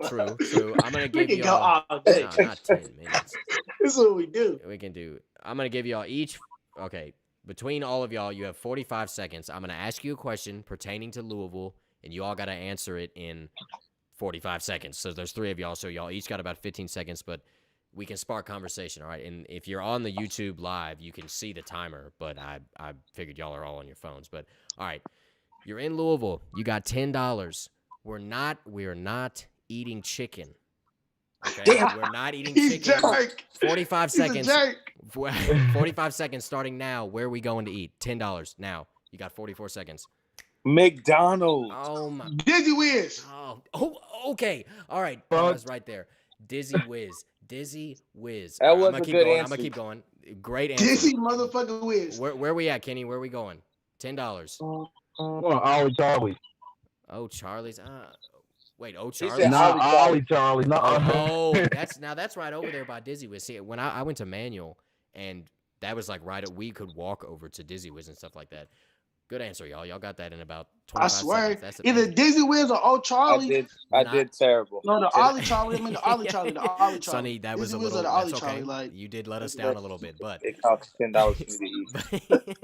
True. I'm gonna give you y'all. Go all day. No, not 10 minutes. This is what we do. We can do. I'm gonna give y'all each. Okay. Between all of y'all, you have 45 seconds. I'm going to ask you a question pertaining to Louisville, and you all got to answer it in 45 seconds. So there's 3 of y'all, so y'all each got about 15 seconds, but we can spark conversation, all right? And if you're on the YouTube live, you can see the timer, but I figured y'all are all on your phones. But, all right, you're in Louisville. You got $10. We're not eating chicken. Okay, we're not eating chicken. Jerk. 45 seconds. He's a jerk. 45 seconds starting now. Where are we going to eat? $10 now. You got 44 seconds. McDonald's. Oh my. Dizzy Whiz. Oh, okay. All right. Pause right there. Dizzy Whiz. That was a good answer. I'm gonna keep going. Great answer. Dizzy motherfucking Whiz. Where we at, Kenny? Where are we going? $10. Ollie Charlie. Oh, Charlie's. Wait, He Charlie? said Ollie Charlie. No. Oh, that's right over there by Dizzy Whiz. See, when I went to Manual, and that was like we could walk over to Dizzy Whiz and stuff like that. Good answer, y'all. Y'all got that in about 25 seconds. I swear, either Dizzy Whiz or Old Charlie. I did terrible. No, the Ollie Charlie. I mean the Ollie Charlie. The Ollie Charlie. Sonny, that was Dizzy a Whiz little. or the Ollie That's okay. Charlie, like, you did let us down a little bit, but it costs $10 for me to eat.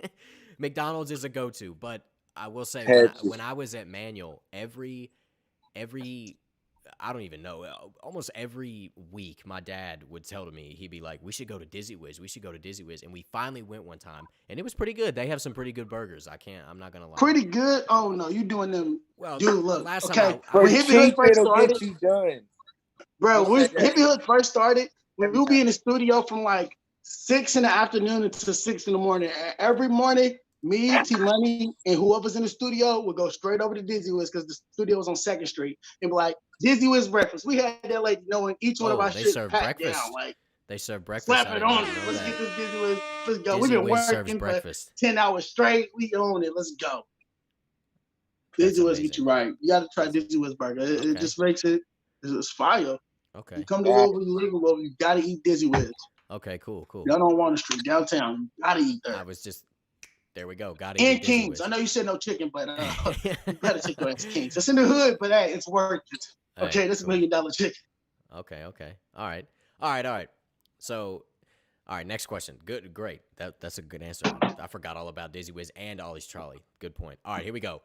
McDonald's is a go-to. But I will say, when I was at Manual, every I don't even know. Almost every week, my dad would tell me, he'd be like, we should go to Dizzy Whiz. And we finally went one time, and it was pretty good. They have some pretty good burgers. I'm not going to lie. Pretty good? Oh, no, you doing them. Well, dude, look. last okay, time when Hippy Hood first started, get you done. Bro, when Hippy Hood first started, we'll be in the studio from like 6 in the afternoon until 6 in the morning. Every morning, me, T-Money, and whoever's in the studio would go straight over to Dizzy Whiz because the studio was on 2nd Street and be like, Dizzy Whiz breakfast. We had that like knowing each one of our shit serve packed breakfast. down. Like, They serve breakfast. Slap I it did not on it. know Let's that. get this Dizzy Wiz. Let's go. Dizzy We've been Wiz serves working for breakfast. 10 hours straight. We own it. Let's go. That's Dizzy Wiz amazing. get you right. You got to try That's- Dizzy Wiz burger. It Okay. just makes it's fire. Okay. You come to Louisville, you live in Louisville, you got to eat Dizzy Wiz. Okay. Cool. Y'all don't want the street downtown. You got to eat there. I was just there. We go. Got to And eat Dizzy Kings. Wiz. I know you said no chicken, but you better take your ass to Kings. It's in the hood, but hey, it's worth it. Okay, Hey, that's cool. $1 million chicken. Okay. All right. So, all right. Next question. Good. Great. That's a good answer. I forgot all about Dizzy Wiz and Ollie's Trolley. Good point. All right. Here we go.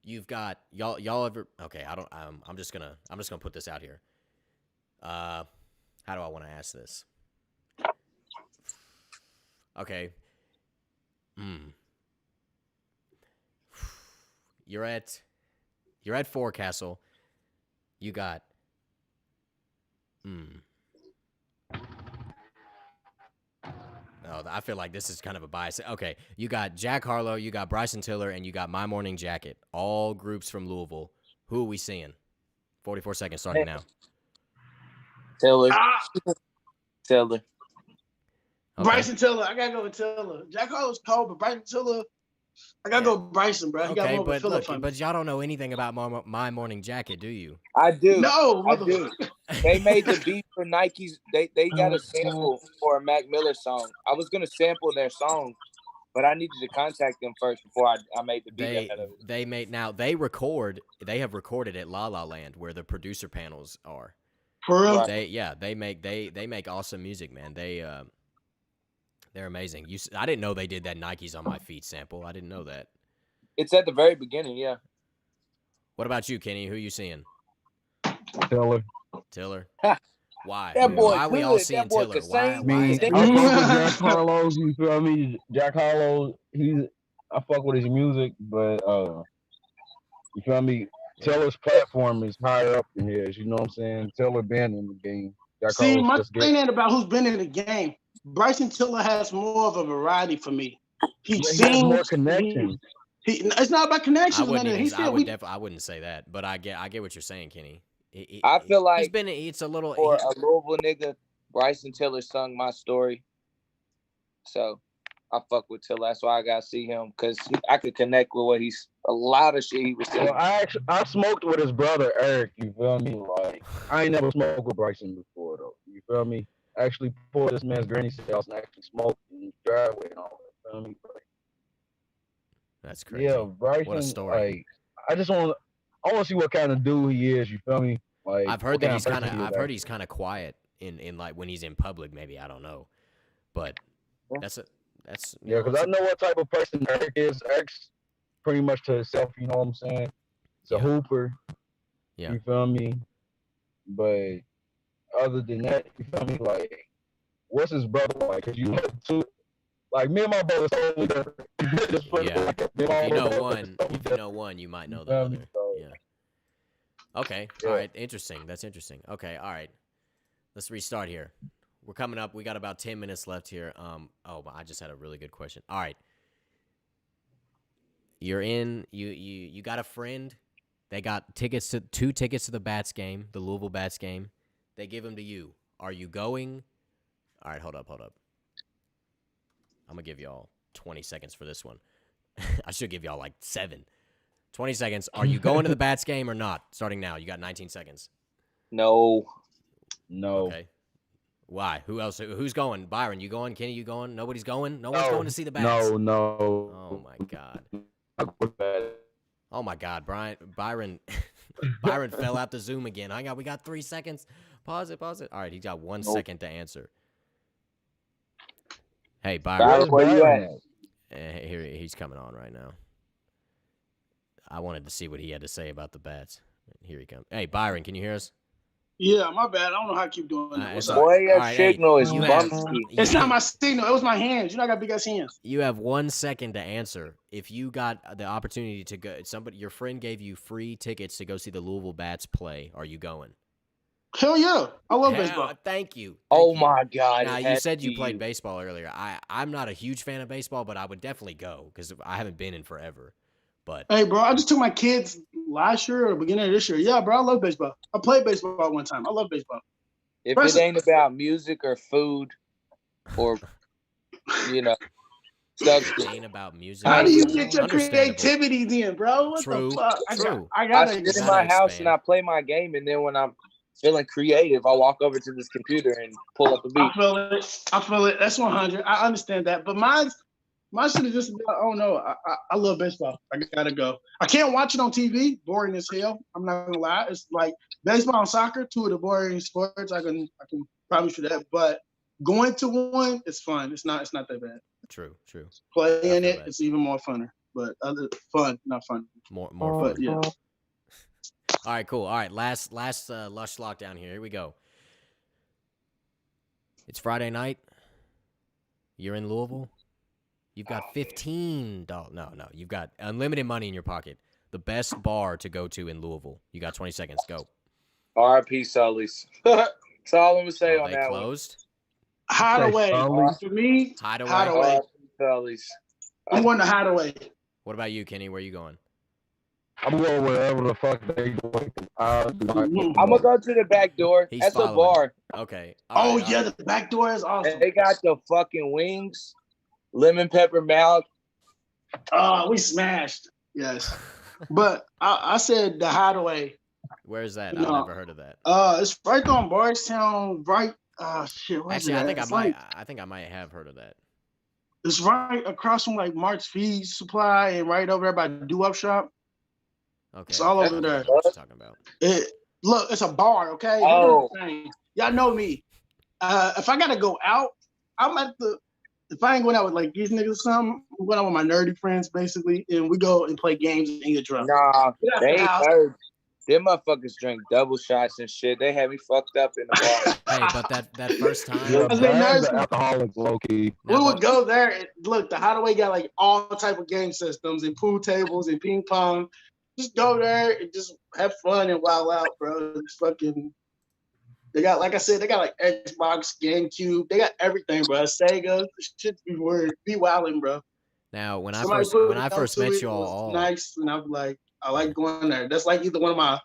You've got y'all ever? Okay. I don't. I'm just gonna put this out here. How do I want to ask this? Okay. You're at Forecastle. You got. No, I feel like this is kind of a bias. Okay, you got Jack Harlow, you got Bryson Tiller, and you got My Morning Jacket. All groups from Louisville. Who are we seeing? 44 seconds starting now. Taylor. Taylor. Okay. Bryson Tiller. I got to go with Tiller. Jack Harlow's cold, but Bryson Tiller, I got to go with Bryson, bro. He got Okay, more of a but filler look, for me. but y'all don't know anything about My Morning Jacket, do you? I do. No, I do. They made the beat for Nike's. They got a sample for a Mac Miller song. I was gonna sample their song, but I needed to contact them first before I made the beat out of it. They have recorded at La La Land where the producer panels are. For real? They make awesome music, man. They're amazing. I didn't know they did that Nikes on My Feet sample. I didn't know that. It's at the very beginning, yeah. What about you, Kenny? Who you seeing? Tiller. Why? That boy Why are we good. all That seeing boy Tiller? could Why sing. is that? I fuck with Jack Harlow. You feel me? Jack Harlow. I fuck with his music, but you feel me? Tiller's platform is higher up than his. You know what I'm saying? Tiller been in the game. Jack See, Harlow's my just thing ain't about who's been in the game. Bryson Tiller has more of a variety for me. He sings more connections. It's not about connections. I wouldn't say that, but I get what you're saying, Kenny. I feel like it's a little for a Louisville nigga, Bryson Tiller sung my story. So I fuck with Tiller. That's why I gotta see him, because I could connect with a lot of shit he was saying. Well, I smoked with his brother Eric. You feel me? Like, I ain't never smoked with Bryson before though. You feel me? Actually poured this man's granny house and actually smoked in his driveway and all that. Feel me? That's crazy. Yeah, Bryson. What a story. Like, I want to see what kind of dude he is. You feel me? Like, I've heard that he's kind of quiet in like when he's in public. Maybe, I don't know, but that's because I know what type of person Eric is. Eric's pretty much to himself. You know what I'm saying? It's a hooper. Yeah. You feel me? But other than that, you feel me? Like, what's his brother like? Because you have two. Like, me and my brother totally different. Yeah. If you know one, you might know the other. Yeah. Okay. All right. Interesting. That's interesting. Okay. All right. Let's restart here. We're coming up. We got about 10 minutes left here. I just had a really good question. All right. You're in. You got a friend. They got two tickets to the Bats game, the Louisville Bats game. They give them to you. Are you going? All right. Hold up. I'm going to give y'all 20 seconds for this one. I should give y'all like 7. 20 seconds. Are you going to the Bats game or not? Starting now. You got 19 seconds. No. Okay. Why? Who else? Who's going? Byron, you going? Kenny, you going? Nobody's going? No one's going to see the Bats? No. Oh, my God. Oh, my God. Byron fell out the Zoom again. Hang on. We got 3 seconds. Pause it. All right. He's got 1 second to answer. Hey, Byron. Where you at? Here he's coming on right now. I wanted to see what he had to say about the Bats. Here he comes. Hey, Byron, can you hear us? Yeah, my bad. I don't know how I keep doing that. Boy, your signal is bumpy. It's not my signal. It was my hands. You know I got big ass hands. You have 1 second to answer. If you got the opportunity to go, your friend gave you free tickets to go see the Louisville Bats play. Are you going? Hell yeah. I love baseball. Thank you. My God. Now, you said you played baseball earlier. I'm not a huge fan of baseball, but I would definitely go because I haven't been in forever. But hey, bro, I just took my kids last year or the beginning of this year. Yeah, bro, I love baseball. I played baseball one time. I love baseball. If it ain't about music or food or substance. Ain't about music. How do you food. get your creativity then, bro? What the fuck? I gotta sit in my house and I play my game, and then when I'm feeling creative, I walk over to this computer and pull up a beat. I feel it. That's 100. I understand that, but mine should have just been. I don't know. I love baseball. I gotta go. I can't watch it on TV. Boring as hell. I'm not gonna lie. It's like baseball and soccer, two of the boring sports. I can promise you that. But going to one, it's fun. It's not that bad. True. Playing it, it's even more funner. But not fun. More fun. Yeah. All right, cool. All right, last Lush lockdown here. Here we go. It's Friday night. You're in Louisville. You've got $15. No. You've got unlimited money in your pocket. The best bar to go to in Louisville. You got 20 seconds. Go. R.I.P. Sully's. That's all I'm gonna say on that closed? Hideaway. For me, Hideaway. Sully's. I'm going to Hideaway. What about you, Kenny? Where are you going? I'm going wherever the fuck they going. I'm gonna go to the back door. That's a bar. Okay. The back door is awesome. And they got the fucking wings, lemon pepper mouth. Oh, we smashed. Yes. But I said the Hideaway. Where's that? I've never heard of that. It's right on Bardstown, right? Shit. Actually, I think I might have heard of that. It's right across from like Mark's Feed Supply and right over there by Do Up Shop. Okay. It's all over there. What you talking about? Look, it's a bar, okay? Oh. Y'all know me. If I gotta go out, I'm at the. If I ain't going out with like these niggas or something, I'm going out with my nerdy friends basically, and we go and play games and get drunk. Nah, they ain't nerds. Them motherfuckers drink double shots and shit. They had me fucked up in the bar. Hey, but that first time, alcoholic low key. We would go there and look. The Hideaway got like all type of game systems and pool tables and ping pong. Just go there and just have fun and wild out, bro. It's fucking. They got, like I said, they got like Xbox, GameCube. They got everything, bro. Sega. Shit be wilding, bro. Now, when I first met you all, nice, and I'm like, I like going there. That's like either I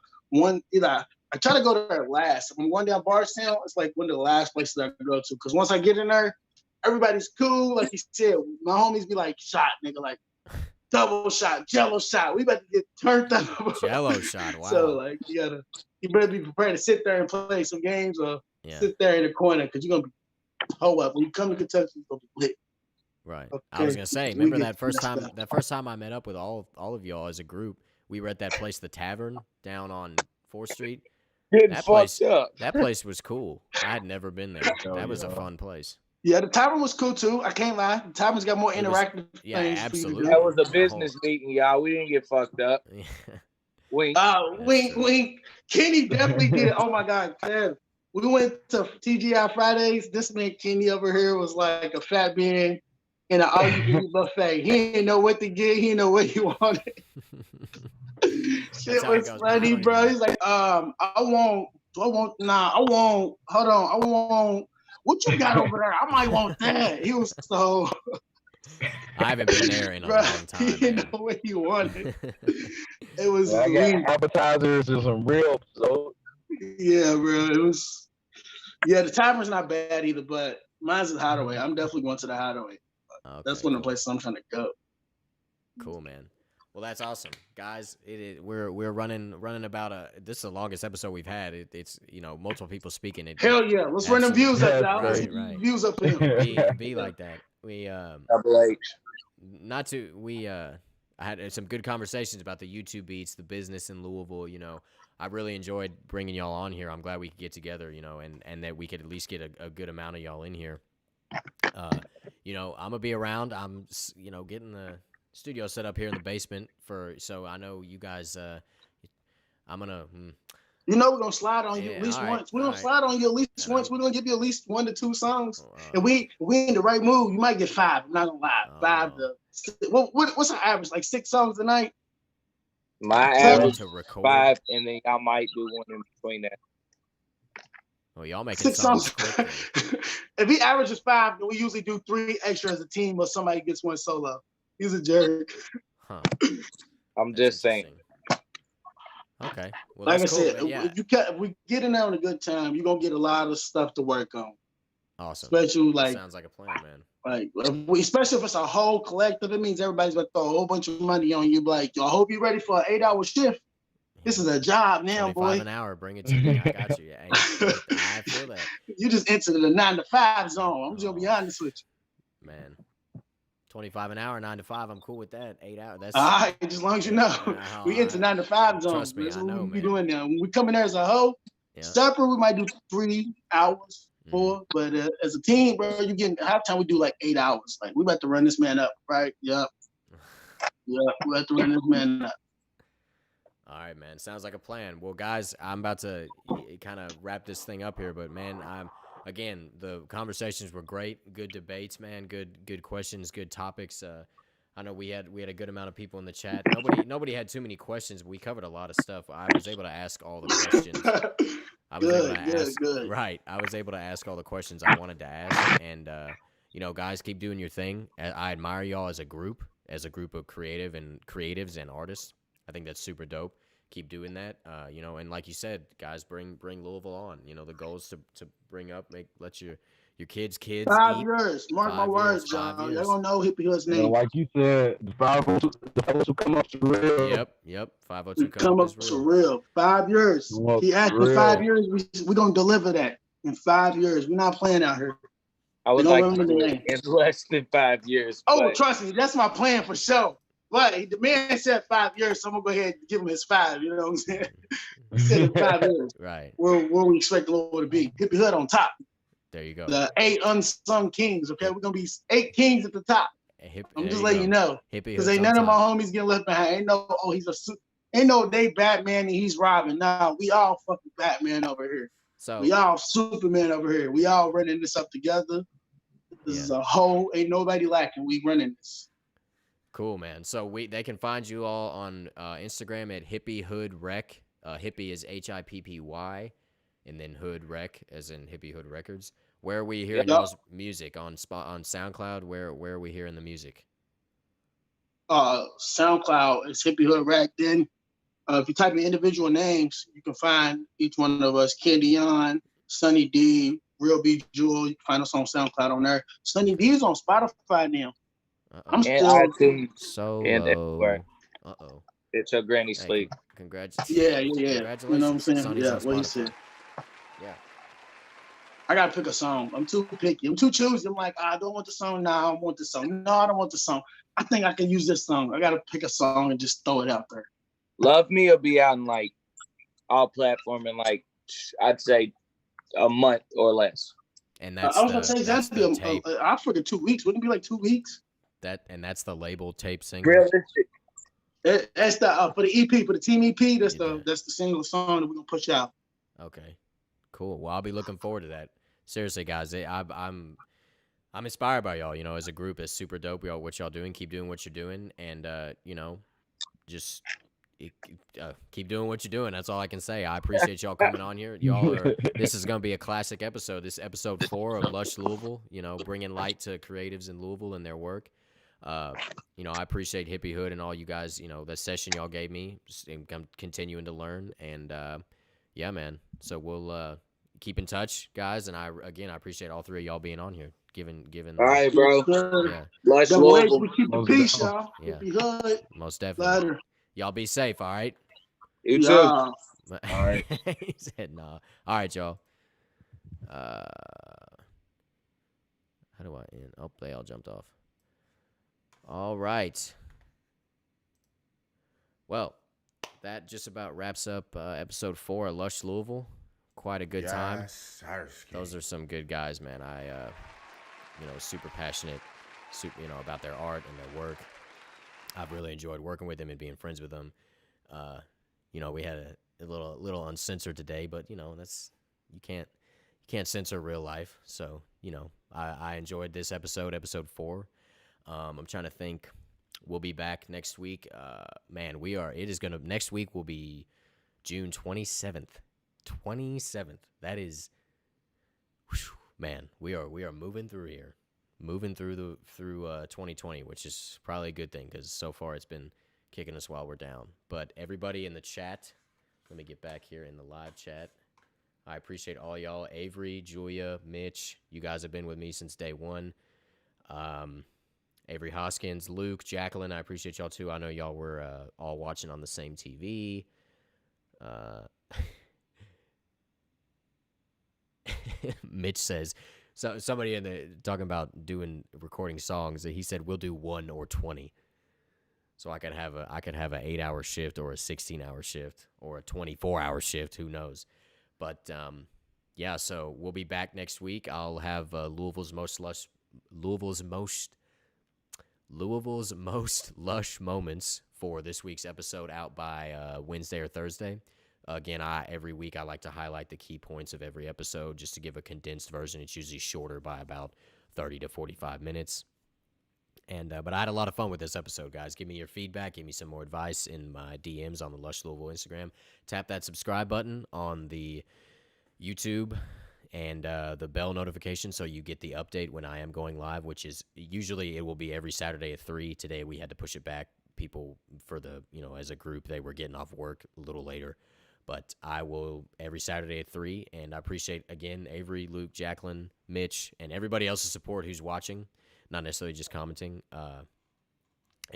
try to go there last. If I'm going down Bardstown, it's like one of the last places I go to. Because once I get in there, everybody's cool. Like you said, my homies be like, shot, nigga, like double shot, jello shot. We about to get turned up. Jello shot, wow. So like you better be prepared to sit there and play some games or sit there in the corner because you're gonna be up. When you come to Kentucky, you're gonna be lit. Right. Okay. I was gonna say, remember that first time I met up with all of y'all as a group, we were at that place, the Tavern, down on 4th Street. That place was cool. I had never been there. That was a fun place. Yeah, the Tavern was cool too. I can't lie. The Tavern's got more interactive things. Yeah, absolutely. That was a business meeting, y'all. We didn't get fucked up. Wink. Wink. Kenny definitely did. Oh my God, Kev. We went to TGI Fridays. This man Kenny over here was like a fat man in an all-you-can-eat buffet. He didn't know what to get. He didn't know what he wanted. Shit was funny, bro. He's like, hold on. What you got over there? I might want that. He was so. I haven't been there in a long time. He didn't know what he wanted. It was. I got appetizers and some ribs. So. Yeah, bro. It was. Yeah, the Tavern's not bad either, but mine's the Hideaway. I'm definitely going to the Hideaway. Okay, that's one of the places I'm trying to go. Cool, man. Well, that's awesome, guys. We're running about this is the longest episode we've had. It's multiple people speaking. Hell yeah, let's run them views up, y'all. Right. Views up for him. Be like that. I had some good conversations about the YouTube beats, the business in Louisville. I really enjoyed bringing y'all on here. I'm glad we could get together, and that we could at least get a good amount of y'all in here. I'm gonna be around. I'm getting the studio set up here in the basement so I know you guys. I'm gonna. We're gonna slide on you at least once. We're gonna slide on you at least once. We're gonna give you at least 1 to 2 songs. And we in the right mood. You might get 5. I'm not gonna lie. 5 to 6. What's our average? Like 6 songs a night? My average is 5, and then y'all might do one in between that. Well, y'all making 6 songs. If he averages 5, then we usually do 3 extra as a team, or somebody gets 1 solo. He's a jerk. Huh. I'm just saying. Okay. Well, Like that's I cool, said, man. Yeah. if we get in there on a good time, you're gonna get a lot of stuff to work on. Awesome. Especially That sounds like a plan, man. Especially if it's a whole collective, it means everybody's gonna throw a whole bunch of money on you. Like, I hope you're ready for an 8-hour shift. This is a job now, 25 boy. an hour, bring it to me. I got you. Hey, I feel that. You just entered the 9 to 5 zone. I'm just gonna be honest with you. Man. 25 an hour, 9 to 5. I'm cool with that. 8 hours. That's All right, just as long as you know. We into 9 to 5 zone. Trust me, That's I what know, we man. be doing now. When we come in there as a whole, separate, we might do 3 hours, 4. But as a team, bro, you getting halftime, we do like 8 hours. Like, we about to run this man up, right? Yep. We about to run this man up. All right, man. Sounds like a plan. Well, guys, I'm about to kind of wrap this thing up here, but man, again, the conversations were great. Good debates, man. Good questions. Good topics. I know we had a good amount of people in the chat. Nobody had too many questions, but we covered a lot of stuff. I was able to ask all the questions. I was able to ask. Good. Right. I was able to ask all the questions I wanted to ask, and guys, keep doing your thing. I admire y'all as a group of creatives and artists. I think that's super dope. Keep doing that. And like you said, guys, bring Louisville on. The goal is to bring up, let your kids 5 eat. years. Mark my words, y'all. Y'all gonna know Hippy Hood's name. Like you said, the 502 come up to real. Yep. 502 come up to real. 5 years. He asked for 5 years. We're gonna deliver that in 5 years. We're not playing out here. I would like to do it in less than 5 years. Oh, trust me, that's my plan for sure. But the man said 5 years, so I'm gonna go ahead and give him his 5. You know what I'm saying? He said in 5 years. Right. Where we expect the Lord to be. Hippy Hood on top. There you go. The 8 unsung kings. Okay, we're gonna be 8 kings at the top. I'm just letting you know. Because ain't none of my homies getting left behind. Ain't no they Batman and he's Robin. Nah, we all fucking Batman over here. So we all Superman over here. We all running this up together. This is a whole. Ain't nobody lacking. We running this. Cool, man. So they can find you all on Instagram at Hippy Hood Rec. Hippy is HIPPY, and then Hood Rec as in Hippy Hood Records. Where are we hearing y'all's music on SoundCloud? Where are we hearing the music? SoundCloud is Hippy Hood Rec. Then if you type in individual names, you can find each one of us. Kendion, Sunny D, Real B Jewel. You can find us on SoundCloud on there. Sunny D is on Spotify now. I'm still iTunes so and everywhere. It's a granny sleep. Congratulations. Yeah. Congratulations. You know what I'm saying? Sonny's yeah, what he said. Yeah. I gotta pick a song. I'm too picky. I'm too choosy. I'm like, I don't want the song. No, I don't want the song. No, I don't want the song. I think I can use this song. I gotta pick a song and just throw it out there. Love Me will be out in like all platform in like I'd say a month or less. And that's I was gonna say that's the I forget 2 weeks. Wouldn't it be like 2 weeks? That's the label tape single. Realistic. That's the for the EP, for the team EP. That's the single song that we're gonna push out. Okay, cool. Well, I'll be looking forward to that. Seriously, guys, I'm inspired by y'all. As a group, it's super dope. What y'all doing? Keep doing what you're doing, and just keep doing what you're doing. That's all I can say. I appreciate y'all coming on here. This is gonna be a classic episode. This episode 4 of Lush Louisville. Bringing light to creatives in Louisville and their work. I appreciate Hippy Hood and all you guys, the session y'all gave me, I'm continuing to learn, and yeah, man. So we'll keep in touch, guys, and I appreciate all 3 of y'all being on here, giving all right, bro. Yeah. Lush Louisville. We keep the peace, y'all. Yeah. Hippy Hood. Most definitely. Later. Y'all be safe, all right? You too. All right. He said nah. All right, y'all. How do I end? Oh, they all jumped off. All right. Well, that just about wraps up episode 4 of Lush Louisville. Quite a good time. Those are some good guys, man. I, super passionate, about their art and their work. I've really enjoyed working with them and being friends with them. We had a little uncensored today, but that's you can't censor real life. So I enjoyed this episode 4. I'm trying to think. We'll be back next week. Man, next week will be June 27th. 27th. That is, man, we are moving through here. Moving through 2020, which is probably a good thing because so far it's been kicking us while we're down. But everybody in the chat, Let me get back here in the live chat. I appreciate all y'all. Avery, Julia, Mitch, you guys have been with me since day one. Avery Hoskins, Luke, Jacqueline, I appreciate y'all too. I know y'all were all watching on the same TV. Mitch says, so somebody in the talking about recording songs, he said we'll do 1 or 20. So I could have an 8-hour shift or a 16-hour shift or a 24-hour shift, who knows. But yeah, so we'll be back next week. I'll have Louisville's most lush moments for this week's episode out by Wednesday or Thursday. Again, every week I like to highlight the key points of every episode just to give a condensed version. It's usually shorter by about 30 to 45 minutes. And but I had a lot of fun with this episode, guys. Give me your feedback. Give me some more advice in my DMs on the Lush Louisville Instagram. Tap that subscribe button on the YouTube and the bell notification so you get the update when I am going live, which is usually it will be every Saturday at 3. Today we had to push it back. People for as a group, they were getting off work a little later. But I will every Saturday at 3. And I appreciate, again, Avery, Luke, Jacqueline, Mitch, and everybody else's support who's watching. Not necessarily just commenting, and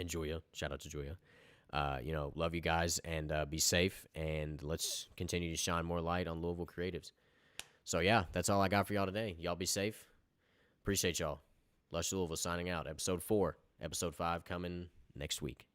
Julia. Shout out to Julia. Love you guys, and be safe, and let's continue to shine more light on Louisville creatives. So, yeah, that's all I got for y'all today. Y'all be safe. Appreciate y'all. Lush Louisville signing out. Episode 4. Episode 5 coming next week.